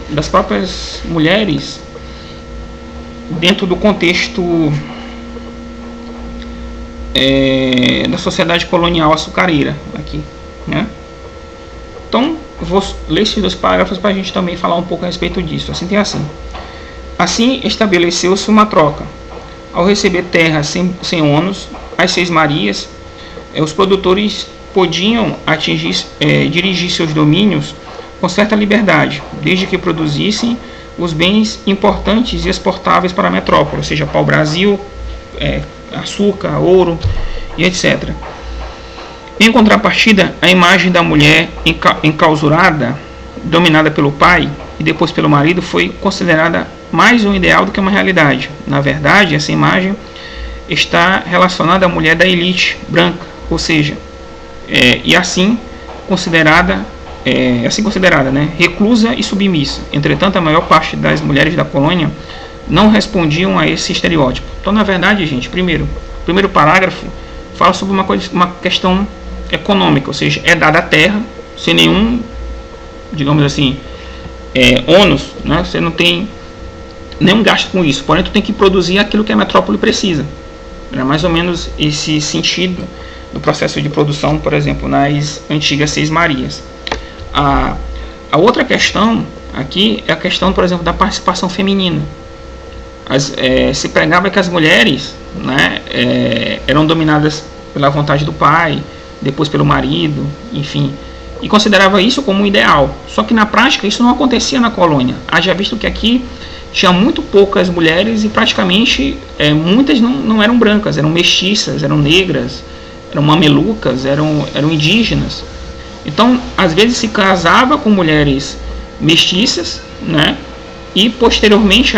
das próprias mulheres dentro do contexto da sociedade colonial açucareira aqui, né? Então, vou ler esses dois parágrafos para a gente também falar um pouco a respeito disso. Assim tem assim: assim estabeleceu-se uma troca. Ao receber terras sem ônus, as Seis Marias, os produtores podiam dirigir seus domínios com certa liberdade, desde que produzissem os bens importantes e exportáveis para a metrópole, ou seja, para o Brasil, açúcar, ouro e etc. Em contrapartida, a imagem da mulher enclausurada, dominada pelo pai e depois pelo marido, foi considerada mais um ideal do que uma realidade. Na verdade, essa imagem está relacionada à mulher da elite branca, ou seja, e assim considerada, reclusa e submissa. Entretanto, a maior parte das mulheres da colônia não respondiam a esse estereótipo. Então, na verdade, gente, o primeiro parágrafo fala sobre uma questão econômica, ou seja, é dada a terra sem nenhum, digamos assim, ônus, né? Você não tem nenhum gasto com isso, porém tu tem que produzir aquilo que a metrópole precisa. Era mais ou menos esse sentido do processo de produção, por exemplo, nas antigas Seis Marias. A outra questão aqui é a questão, por exemplo, da participação feminina. Se pregava que as mulheres, né, eram dominadas pela vontade do pai, depois pelo marido, enfim, e considerava isso como um ideal. Só que na prática isso não acontecia na colônia. Haja visto que aqui tinha muito poucas mulheres e praticamente muitas não eram brancas, eram mestiças, eram negras, eram mamelucas, eram indígenas. Então, às vezes se casava com mulheres mestiças, né? E posteriormente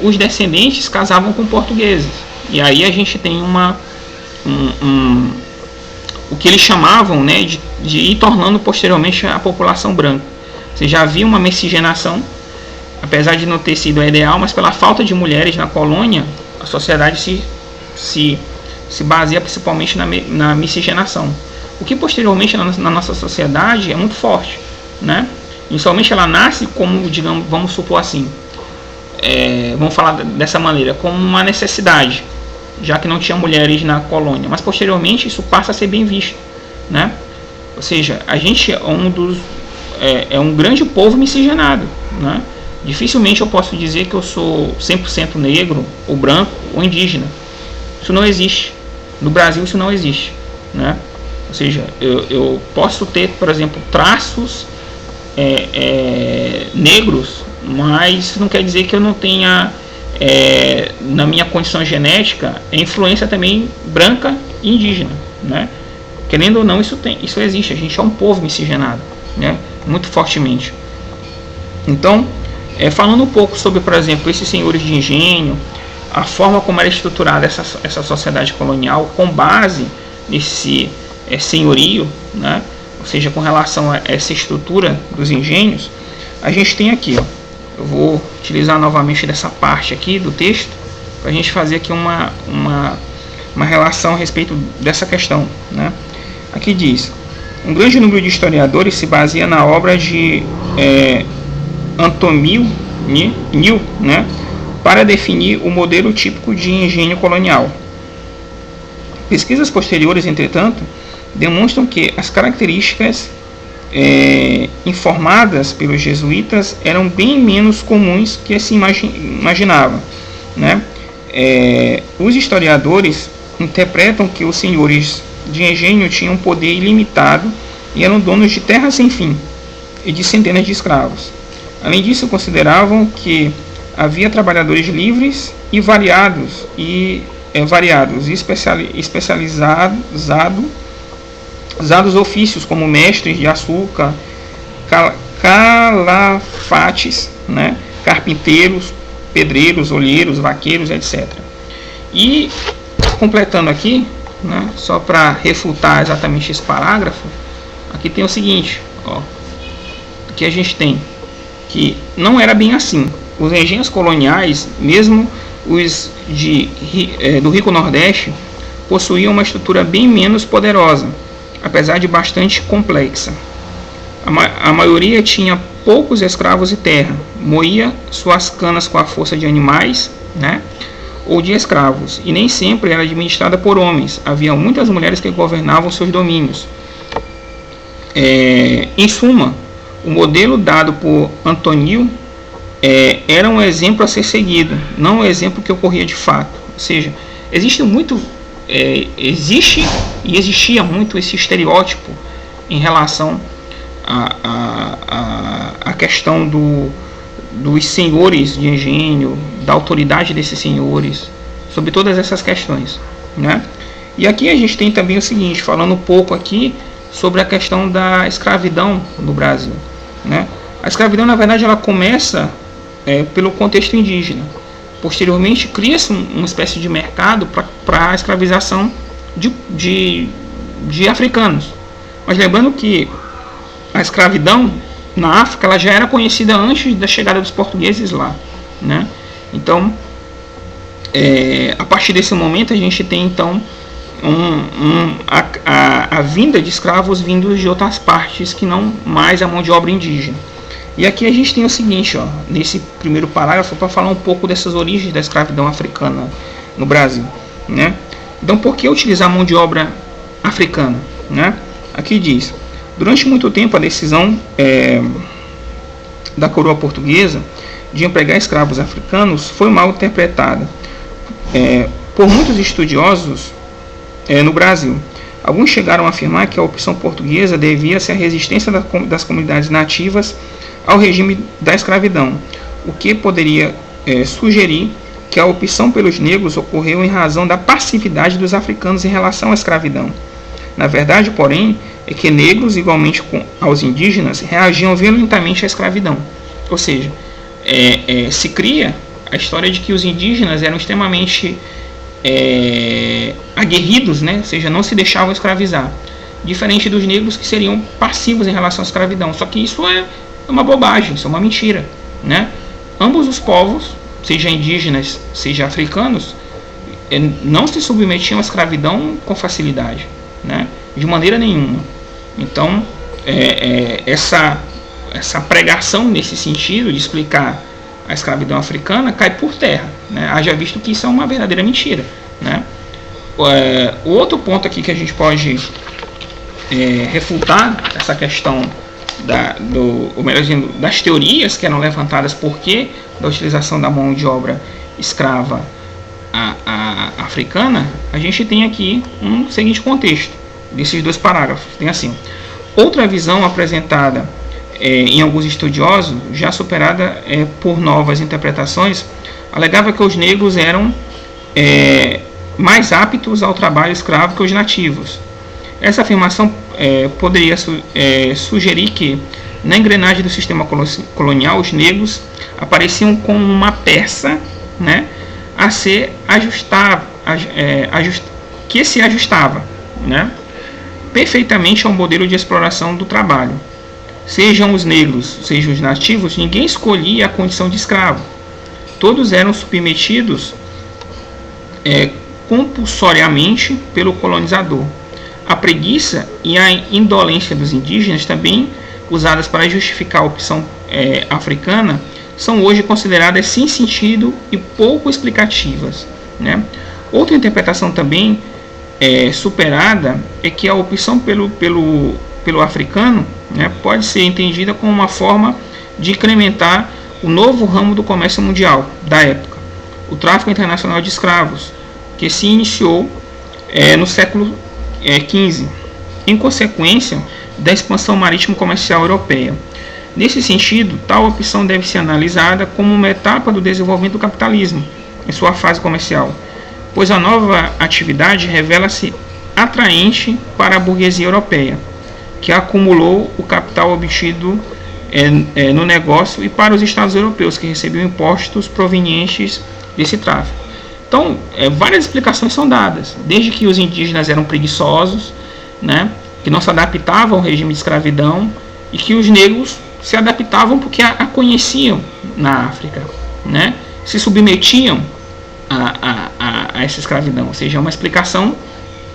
os descendentes casavam com portugueses. E aí a gente tem o que eles chamavam, né, de ir tornando posteriormente a população branca. Você já havia uma miscigenação, apesar de não ter sido a ideal, mas pela falta de mulheres na colônia, a sociedade se baseia principalmente na miscigenação. O que posteriormente na nossa sociedade é muito forte, né? Inicialmente ela nasce como, digamos, vamos supor assim, vamos falar dessa maneira, como uma necessidade, já que não tinha mulheres na colônia, mas posteriormente isso passa a ser bem visto, né? Ou seja, a gente é um grande povo miscigenado, né? Dificilmente eu posso dizer que eu sou 100% negro, ou branco, ou indígena. Isso não existe. No Brasil isso não existe, né? Ou seja, eu posso ter, por exemplo, traços negros, mas não quer dizer que eu não tenha, na minha condição genética, influência também branca e indígena, né? Querendo ou não, isso existe. A gente é um povo miscigenado, né? Muito fortemente. Então, falando um pouco sobre, por exemplo, esses senhores de engenho, a forma como era estruturada essa sociedade colonial com base nesse senhorio, né? Ou seja, com relação a essa estrutura dos engenhos, a gente tem aqui, ó, eu vou utilizar novamente dessa parte aqui do texto para a gente fazer aqui uma relação a respeito dessa questão, né? Aqui diz: um grande número de historiadores se baseia na obra de Anthony Neal, né, para definir o modelo típico de engenho colonial. Pesquisas posteriores, entretanto, demonstram que as características informadas pelos jesuítas eram bem menos comuns que se imaginava, né? Os historiadores interpretam que os senhores de engenho tinham um poder ilimitado e eram donos de terras sem fim e de centenas de escravos. Além disso, consideravam que havia trabalhadores livres e variados e especializados ofícios como mestres de açúcar, calafates, né, carpinteiros, pedreiros, olheiros, vaqueiros, etc. E completando aqui, né, só para refutar exatamente esse parágrafo, aqui tem o seguinte, ó, aqui a gente tem que não era bem assim. Os engenhos coloniais, mesmo os do rico Nordeste, possuíam uma estrutura bem menos poderosa, apesar de bastante complexa. A maioria tinha poucos escravos e terra, moía suas canas com a força de animais, né, ou de escravos, e nem sempre era administrada por homens. Havia muitas mulheres que governavam seus domínios. Em suma, o modelo dado por Antônio era um exemplo a ser seguido, não um exemplo que ocorria de fato. Ou seja, existe e existia muito esse estereótipo em relação a questão dos senhores de engenho, da autoridade desses senhores, sobre todas essas questões, né? E aqui a gente tem também o seguinte, falando um pouco aqui sobre a questão da escravidão no Brasil, né? A escravidão, na verdade, ela começa pelo contexto indígena. Posteriormente, cria-se uma espécie de mercado para a escravização de africanos. Mas lembrando que a escravidão na África ela já era conhecida antes da chegada dos portugueses lá, né? Então, a partir desse momento, a gente tem então a vinda de escravos vindos de outras partes que não mais a mão de obra indígena. E aqui a gente tem o seguinte, nesse primeiro parágrafo, para falar um pouco dessas origens da escravidão africana no Brasil, né? Então, por que utilizar a mão de obra africana, né? Aqui diz: durante muito tempo a decisão da coroa portuguesa de empregar escravos africanos foi mal interpretada por muitos estudiosos no Brasil. Alguns chegaram a afirmar que a opção portuguesa devia-se à resistência das comunidades nativas ao regime da escravidão, o que poderia sugerir que a opção pelos negros ocorreu em razão da passividade dos africanos em relação à escravidão. Na verdade, porém, é que negros, igualmente aos indígenas, reagiam violentamente à escravidão. Ou seja, se cria a história de que os indígenas eram extremamente aguerridos, né? Ou seja, não se deixavam escravizar, diferente dos negros que seriam passivos em relação à escravidão. Só que isso é uma bobagem, isso é uma mentira, né? Ambos os povos, seja indígenas, seja africanos, não se submetiam à escravidão com facilidade, né? De maneira nenhuma. Então, essa pregação nesse sentido de explicar a escravidão africana cai por terra, né? Haja visto que isso é uma verdadeira mentira, né? O outro ponto aqui que a gente pode refutar essa questão das teorias que eram levantadas por que da utilização da mão de obra escrava africana, a gente tem aqui um seguinte contexto desses dois parágrafos. Tem assim: outra visão apresentada em alguns estudiosos, já superada por novas interpretações, alegava que os negros eram mais aptos ao trabalho escravo que os nativos. Essa afirmação poderia sugerir que, na engrenagem do sistema colonial, os negros apareciam como uma peça, né, a ser que se ajustava, né, perfeitamente ao modelo de exploração do trabalho. Sejam os negros, sejam os nativos, ninguém escolhia a condição de escravo. Todos eram submetidos compulsoriamente pelo colonizador. A preguiça e a indolência dos indígenas, também usadas para justificar a opção africana, são hoje consideradas sem sentido e pouco explicativas, né? Outra interpretação também superada é que a opção pelo africano, né, pode ser entendida como uma forma de incrementar o novo ramo do comércio mundial da época, o tráfico internacional de escravos, que se iniciou no século XV, em consequência da expansão marítimo-comercial europeia. Nesse sentido, tal opção deve ser analisada como uma etapa do desenvolvimento do capitalismo em sua fase comercial, pois a nova atividade revela-se atraente para a burguesia europeia, que acumulou o capital obtido no negócio, e para os estados europeus, que recebiam impostos provenientes desse tráfico. Então, várias explicações são dadas, desde que os indígenas eram preguiçosos, né, que não se adaptavam ao regime de escravidão, e que os negros se adaptavam porque a conheciam na África, né, se submetiam a essa escravidão. Ou seja, é uma explicação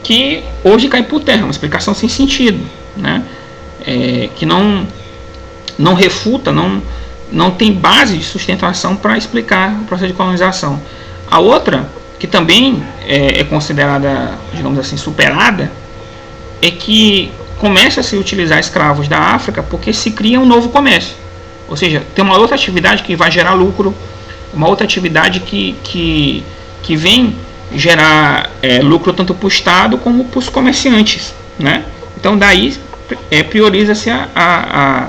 que hoje cai por terra, uma explicação sem sentido, né, que não refuta, não tem base de sustentação para explicar o processo de colonização. A outra, que também é considerada, digamos assim, superada, é que começa a se utilizar escravos da África porque se cria um novo comércio. Ou seja, tem uma outra atividade que vai gerar lucro, uma outra atividade que vem gerar lucro tanto para o Estado como para os comerciantes, né? Então daí prioriza-se a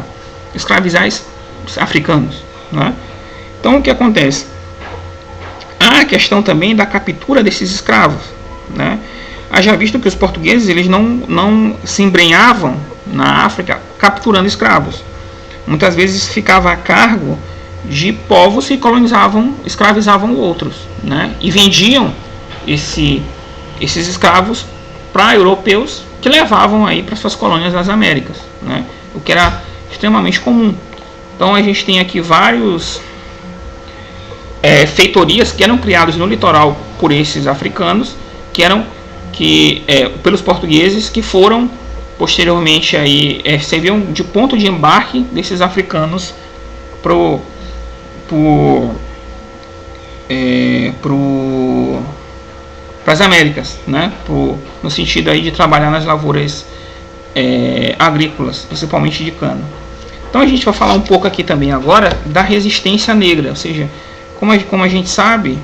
escravizar africanos, né? Então o que acontece? Há a questão também da captura desses escravos, né? Haja visto que os portugueses eles não se embrenhavam na África capturando escravos. Muitas vezes ficava a cargo de povos que escravizavam outros, né? E vendiam esses escravos para europeus que levavam aí para suas colônias nas Américas, né? O que era extremamente comum. Então a gente tem aqui vários feitorias que eram criadas no litoral por esses africanos, pelos portugueses, que foram posteriormente aí serviam de ponto de embarque desses africanos para as Américas, né? No sentido aí de trabalhar nas lavouras agrícolas, principalmente de cana. Então a gente vai falar um pouco aqui também agora da resistência negra, ou seja, como a gente sabe,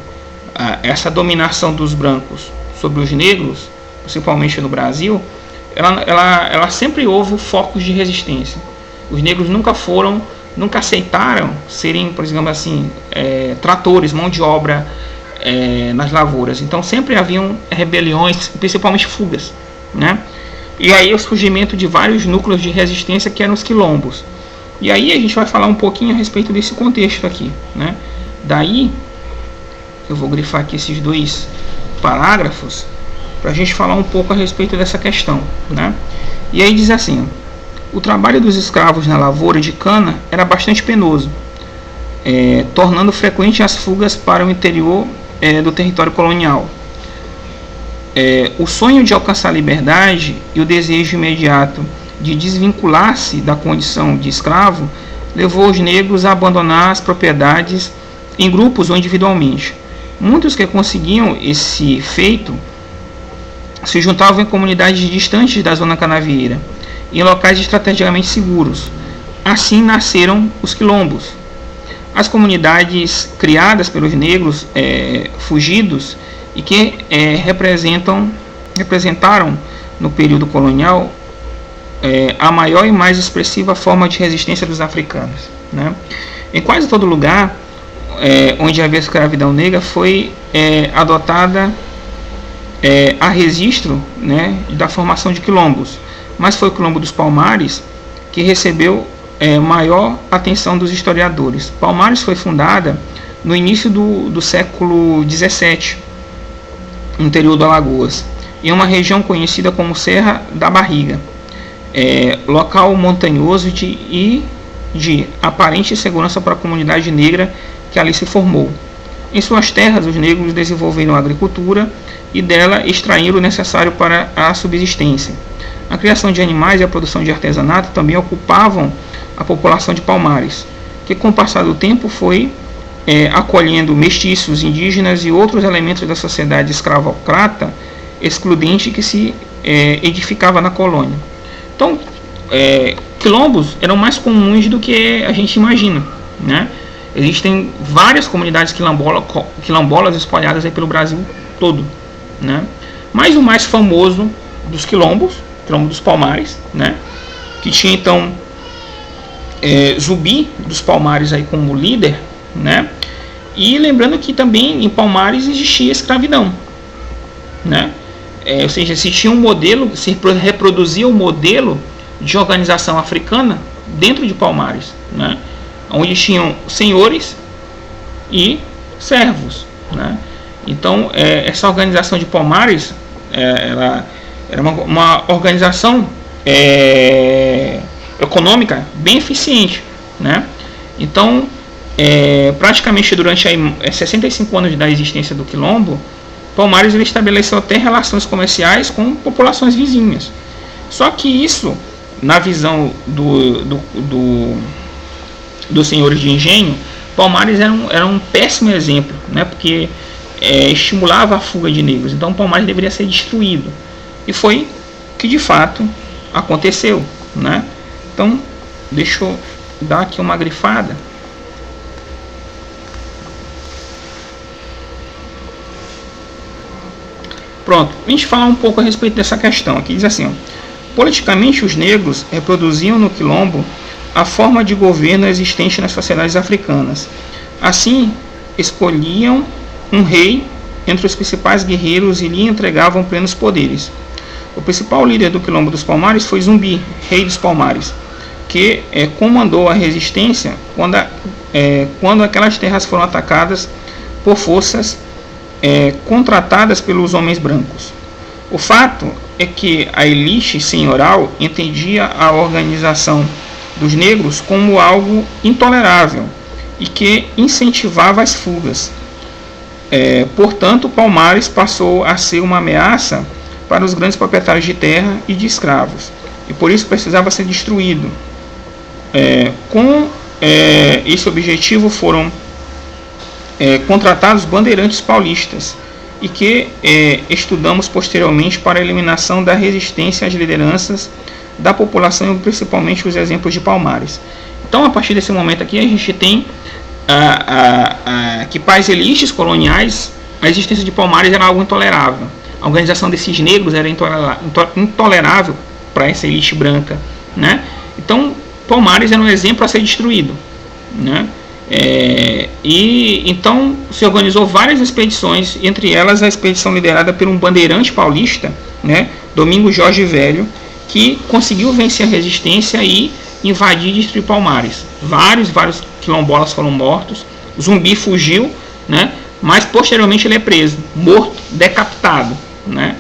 essa dominação dos brancos sobre os negros, principalmente no Brasil, ela sempre houve focos de resistência. Os negros nunca aceitaram serem, por exemplo assim, tratores, mão de obra nas lavouras. Então sempre haviam rebeliões, principalmente fugas, né? E aí o surgimento de vários núcleos de resistência que eram os quilombos. E aí a gente vai falar um pouquinho a respeito desse contexto aqui, né? Daí eu vou grifar aqui esses dois parágrafos para a gente falar um pouco a respeito dessa questão, né? E aí diz assim: o trabalho dos escravos na lavoura de cana era bastante penoso, tornando frequente as fugas para o interior do território colonial. O sonho de alcançar a liberdade e o desejo imediato de desvincular-se da condição de escravo levou os negros a abandonar as propriedades em grupos ou individualmente. Muitos que conseguiam esse feito se juntavam em comunidades distantes da zona canavieira, em locais estrategicamente seguros. Assim nasceram os quilombos. As comunidades criadas pelos negros fugidos e que representaram no período colonial a maior e mais expressiva forma de resistência dos africanos, né? Em quase todo lugar onde havia escravidão negra foi adotada a registro, né, da formação de quilombos, mas foi o quilombo dos Palmares que recebeu maior atenção dos historiadores. Palmares foi fundada no início do século XVII, no interior do Alagoas, em uma região conhecida como Serra da Barriga, local montanhoso de aparente segurança para a comunidade negra que ali se formou. Em suas terras, os negros desenvolveram a agricultura e dela extraíram o necessário para a subsistência. A criação de animais e a produção de artesanato também ocupavam a população de Palmares, que com o passar do tempo foi acolhendo mestiços, indígenas e outros elementos da sociedade escravocrata excludente que se edificava na colônia. Então, quilombos eram mais comuns do que a gente imagina, né? Existem várias comunidades quilombolas espalhadas aí pelo Brasil todo, né? Mas o mais famoso dos quilombos, quilombo dos Palmares, né? Que tinha então Zumbi dos Palmares aí como líder, né? E lembrando que também em Palmares existia escravidão, né? Ou seja, se tinha um modelo, se reproduzia um modelo de organização africana dentro de Palmares, né? Onde tinham senhores e servos, né? Então essa organização de Palmares ela era uma organização econômica bem eficiente, né? Então praticamente durante 65 anos da existência do quilombo, Palmares ele estabeleceu até relações comerciais com populações vizinhas. Só que isso, na visão dos senhores de engenho, Palmares era um péssimo exemplo, né? Porque estimulava a fuga de negros. Então Palmares deveria ser destruído. E foi que de fato aconteceu, né? Então deixa eu dar aqui uma grifada. Pronto, a gente falar um pouco a respeito dessa questão. Aqui diz assim, ó: Politicamente, os negros reproduziam no quilombo a forma de governo existente nas sociedades africanas. Assim, escolhiam um rei entre os principais guerreiros e lhe entregavam plenos poderes. O principal líder do Quilombo dos Palmares foi Zumbi, rei dos Palmares, que comandou a resistência quando aquelas terras foram atacadas por forças contratadas pelos homens brancos. O fato é que a elite senhoral entendia a organização dos negros como algo intolerável e que incentivava as fugas. Portanto, Palmares passou a ser uma ameaça para os grandes proprietários de terra e de escravos, e por isso precisava ser destruído. Com esse objetivo foram contratados bandeirantes paulistas, e que estudamos posteriormente para a eliminação da resistência às lideranças da população, e principalmente os exemplos de Palmares. Então, a partir desse momento aqui, a gente tem que para as elites coloniais a existência de Palmares era algo intolerável. A organização desses negros era intolerável para essa elite branca, né? Então, Palmares era um exemplo a ser destruído, né? E então se organizou várias expedições, entre elas a expedição liderada por um bandeirante paulista, né, Domingos Jorge Velho, que conseguiu vencer a resistência e invadir e destruir Palmares. Vários quilombolas foram mortos. Zumbi fugiu, né, mas posteriormente ele é preso, morto, decapitado, né,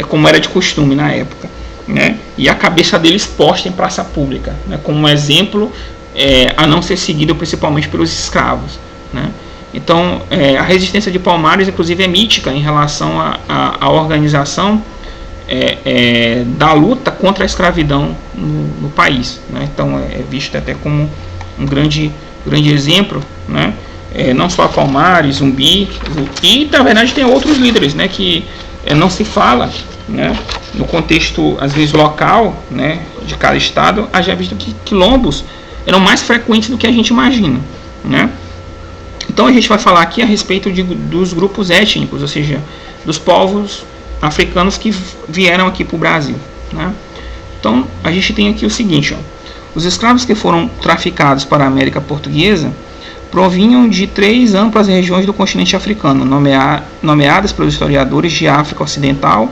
como era de costume na época, né, e a cabeça dele exposta em praça pública, né, como um exemplo a não ser seguido principalmente pelos escravos, né? Então, a resistência de Palmares, inclusive, é mítica em relação à organização da luta contra a escravidão no país, né? Então, é visto até como um grande exemplo, né? Não só Palmares, Zumbi, e na verdade tem outros líderes, né, que não se fala, né, no contexto às vezes local, né, de cada estado. A gente visto que quilombos eram mais frequentes do que a gente imagina, né? Então a gente vai falar aqui a respeito dos grupos étnicos, ou seja, dos povos africanos que vieram aqui para o Brasil, né? Então a gente tem aqui o seguinte, ó: os escravos que foram traficados para a América Portuguesa provinham de 3 amplas regiões do continente africano, nomeadas pelos historiadores de África Ocidental,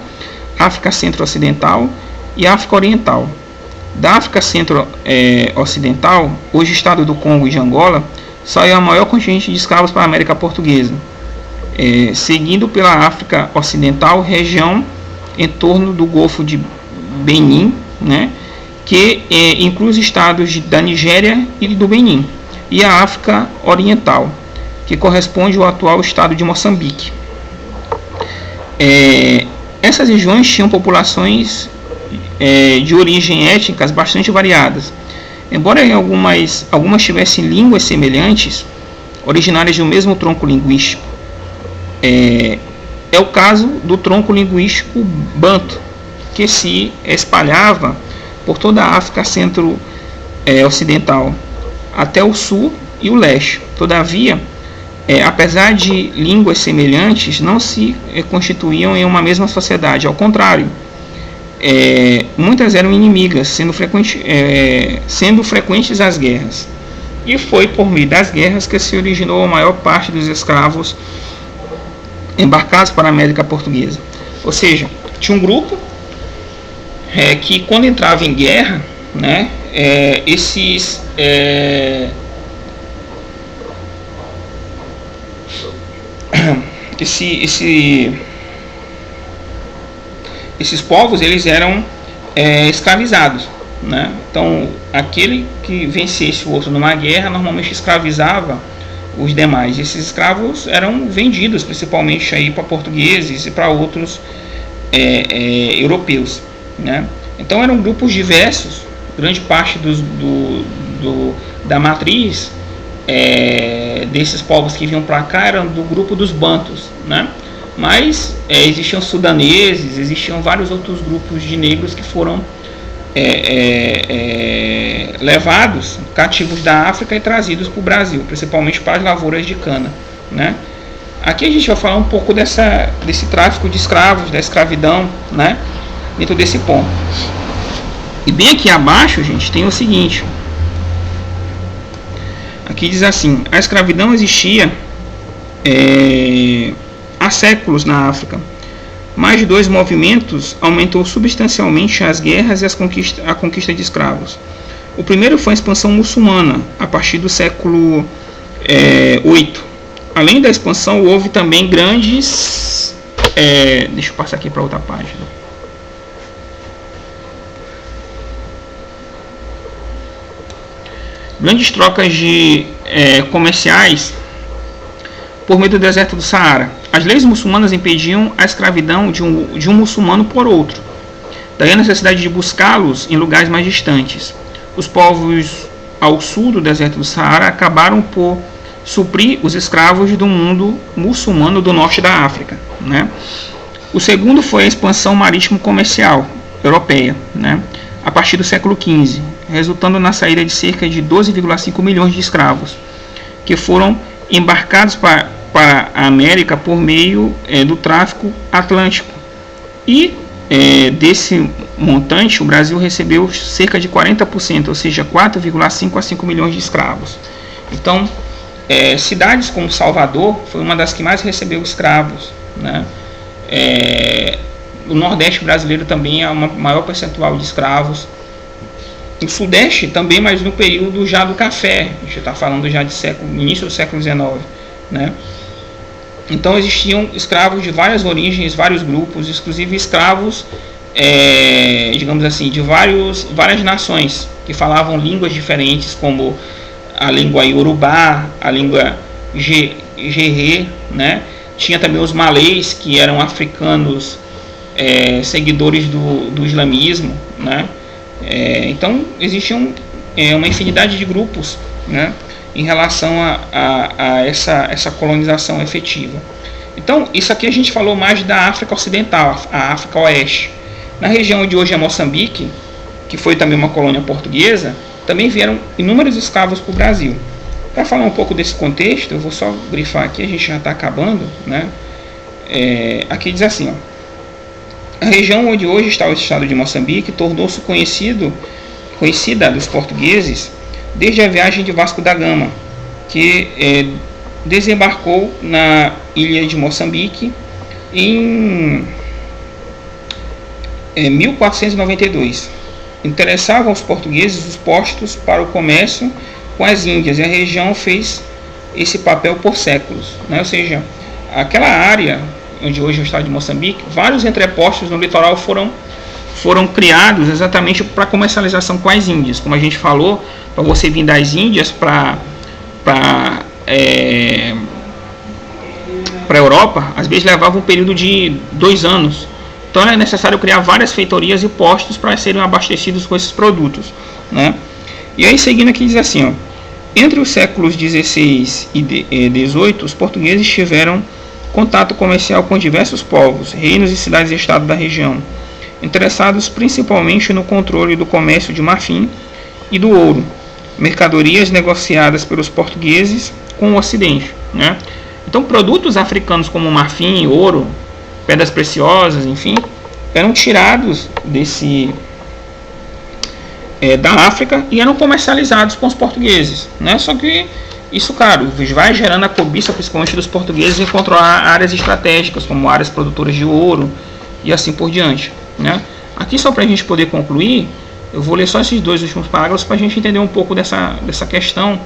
África Centro-Ocidental e África Oriental. Da África Centro-Ocidental, hoje Estado do Congo e de Angola, saiu a maior contingente de escravos para a América Portuguesa, seguindo pela África Ocidental, região em torno do Golfo de Benin, né, que inclui os estados da Nigéria e do Benin, e a África Oriental, que corresponde ao atual estado de Moçambique. Essas regiões tinham populações de origem étnicas bastante variadas. Embora algumas tivessem línguas semelhantes, originárias do mesmo tronco linguístico, é o caso do tronco linguístico banto, que se espalhava por toda a África Centro-Ocidental, até o sul e o leste. Todavia, apesar de línguas semelhantes, não se constituíam em uma mesma sociedade. Ao contrário, muitas eram inimigas, sendo frequentes as guerras. E foi por meio das guerras que se originou a maior parte dos escravos embarcados para a América Portuguesa. Ou seja, tinha um grupo que, quando entrava em guerra, né, esses povos, eles eram escravizados, né? Então, aquele que vencesse o outro numa guerra normalmente escravizava os demais. Esses escravos eram vendidos principalmente aí para portugueses e para outros europeus, né? Então eram grupos diversos. Grande parte da matriz desses povos que vinham para cá eram do grupo dos bantus, né? Mas existiam sudaneses, existiam vários outros grupos de negros que foram levados cativos da África e trazidos para o Brasil, principalmente para as lavouras de cana, né? Aqui a gente vai falar um pouco desse tráfico de escravos, da escravidão, né, dentro desse ponto. E bem aqui abaixo, gente, tem o seguinte. Aqui diz assim: a escravidão existia há séculos na África. Mais de 2 movimentos aumentou substancialmente as guerras e a conquista de escravos. O primeiro foi a expansão muçulmana, a partir do século 8. Além da expansão, houve também grandes... deixa eu passar aqui para outra página. Grandes trocas comerciais por meio do deserto do Saara. As leis muçulmanas impediam a escravidão de um muçulmano por outro. Daí a necessidade de buscá-los em lugares mais distantes. Os povos ao sul do deserto do Saara acabaram por suprir os escravos do mundo muçulmano do norte da África, né? O segundo foi a expansão marítimo-comercial europeia, né? A partir do século XV, resultando na saída de cerca de 12,5 milhões de escravos, que foram embarcados para a América por meio do tráfico atlântico. E desse montante, o Brasil recebeu cerca de 40%, ou seja, 4,5 a 5 milhões de escravos. Então, cidades como Salvador foi uma das que mais recebeu escravos, né? O Nordeste brasileiro também é o maior percentual de escravos. O Sudeste também, mas no período já do café. A gente está falando já de início do século XIX, né? Então existiam escravos de várias origens, vários grupos, inclusive escravos, digamos assim, de várias nações que falavam línguas diferentes, como a língua iorubá, a língua gerê, né? Tinha também os malês, que eram africanos, seguidores do islamismo, né? Então existiam uma infinidade de grupos, né, em relação a essa colonização efetiva. Então isso aqui a gente falou mais da África Ocidental, a África Oeste. Na região de hoje é Moçambique, que foi também uma colônia portuguesa, também vieram inúmeros escravos para o Brasil. Para falar um pouco desse contexto, eu vou só grifar aqui, a gente já está acabando, né? Aqui diz assim, ó: a região onde hoje está o estado de Moçambique tornou-se conhecida dos portugueses desde a viagem de Vasco da Gama, que desembarcou na ilha de Moçambique em 1492. Interessavam aos portugueses os postos para o comércio com as Índias, e a região fez esse papel por séculos, né? Ou seja, aquela área onde hoje é o estado de Moçambique, vários entrepostos no litoral foram criados exatamente para comercialização com as Índias. Como a gente falou, para você vir das Índias para a Europa, às vezes levava um período de 2 anos. Então é necessário criar várias feitorias e postos para serem abastecidos com esses produtos, né? E aí, seguindo aqui, diz assim, ó: entre os séculos XVI e XVIII, os portugueses tiveram contato comercial com diversos povos, reinos e cidades-estado da região, interessados principalmente no controle do comércio de marfim e do ouro, mercadorias negociadas pelos portugueses com o Ocidente, né? Então, produtos africanos como marfim, ouro, pedras preciosas, enfim, eram tirados da África e eram comercializados com os portugueses, né? Só que isso, claro, vai gerando a cobiça, principalmente dos portugueses, em controlar áreas estratégicas, como áreas produtoras de ouro e assim por diante, né? Aqui, só para a gente poder concluir, eu vou ler só esses 2 últimos parágrafos para a gente entender um pouco dessa questão,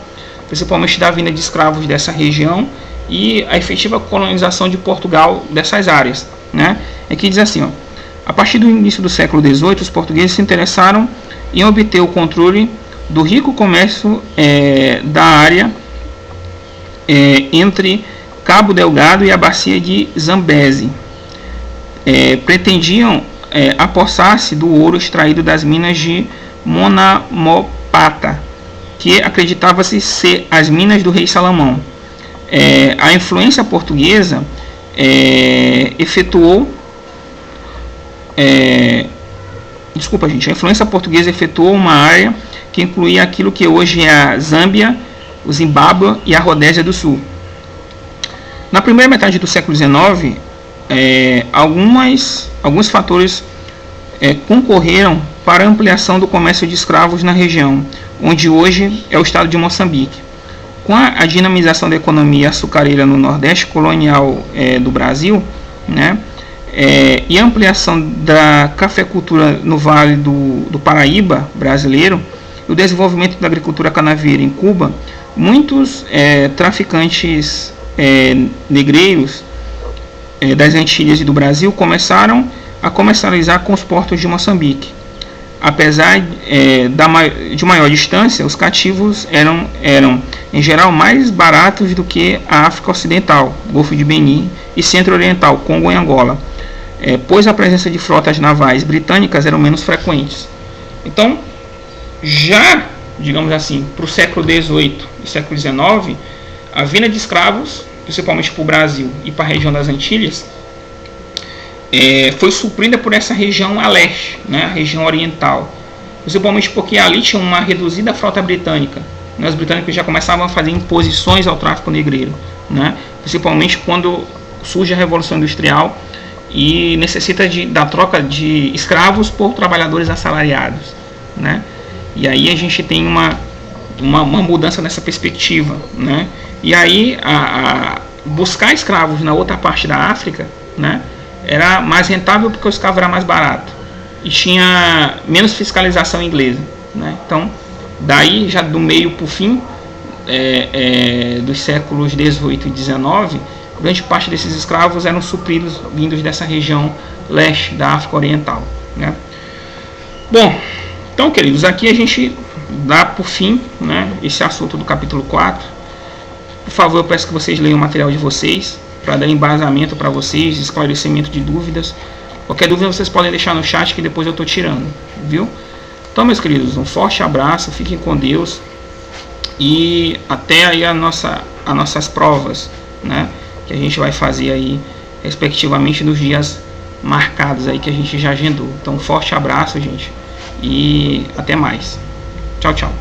principalmente da vinda de escravos dessa região e a efetiva colonização de Portugal dessas áreas, né? Aqui diz assim, ó: a partir do início do século XVIII, os portugueses se interessaram em obter o controle do rico comércio da área entre Cabo Delgado e a bacia de Zambeze. Pretendiam apossar-se do ouro extraído das minas de Monamopata, que acreditava-se ser as minas do rei Salomão. A influência portuguesa efetuou uma área que incluía aquilo que hoje é a Zâmbia, o Zimbábue e a Rodésia do Sul. Na primeira metade do século XIX, alguns fatores concorreram para a ampliação do comércio de escravos na região, onde hoje é o estado de Moçambique. Com a dinamização da economia açucareira no Nordeste colonial do Brasil, né, e a ampliação da cafeicultura no Vale do Paraíba brasileiro, e o desenvolvimento da agricultura canavieira em Cuba, muitos traficantes negreiros das Antilhas e do Brasil começaram a comercializar com os portos de Moçambique. Apesar de maior distância, os cativos eram em geral mais baratos do que a África Ocidental, Golfo de Benin e Centro-Oriental, Congo e Angola, pois a presença de frotas navais britânicas eram menos frequentes. Então, já, digamos assim, para o século XVIII e século XIX, a vinda de escravos, principalmente para o Brasil e para a região das Antilhas, foi suprida por essa região a leste, né, a região oriental, principalmente porque ali tinha uma reduzida frota britânica, né, os britânicos já começavam a fazer imposições ao tráfico negreiro, né, principalmente quando surge a Revolução Industrial e necessita da troca de escravos por trabalhadores assalariados, né, e aí a gente tem uma mudança nessa perspectiva, né, e aí buscar escravos na outra parte da África, né, era mais rentável porque o escravo era mais barato e tinha menos fiscalização inglesa, né? Então, daí já do meio para o fim dos séculos XVIII e XIX, grande parte desses escravos eram supridos vindos dessa região leste da África Oriental, né? Bom, então, queridos, aqui a gente dá por fim, né, esse assunto do capítulo 4. Por favor, eu peço que vocês leiam o material de vocês, para dar embasamento para vocês, esclarecimento de dúvidas. Qualquer dúvida vocês podem deixar no chat que depois eu estou tirando, viu? Então, meus queridos, um forte abraço, fiquem com Deus e até aí as nossas provas, né, que a gente vai fazer aí respectivamente nos dias marcados aí que a gente já agendou. Então, um forte abraço, gente, e até mais. Tchau, tchau.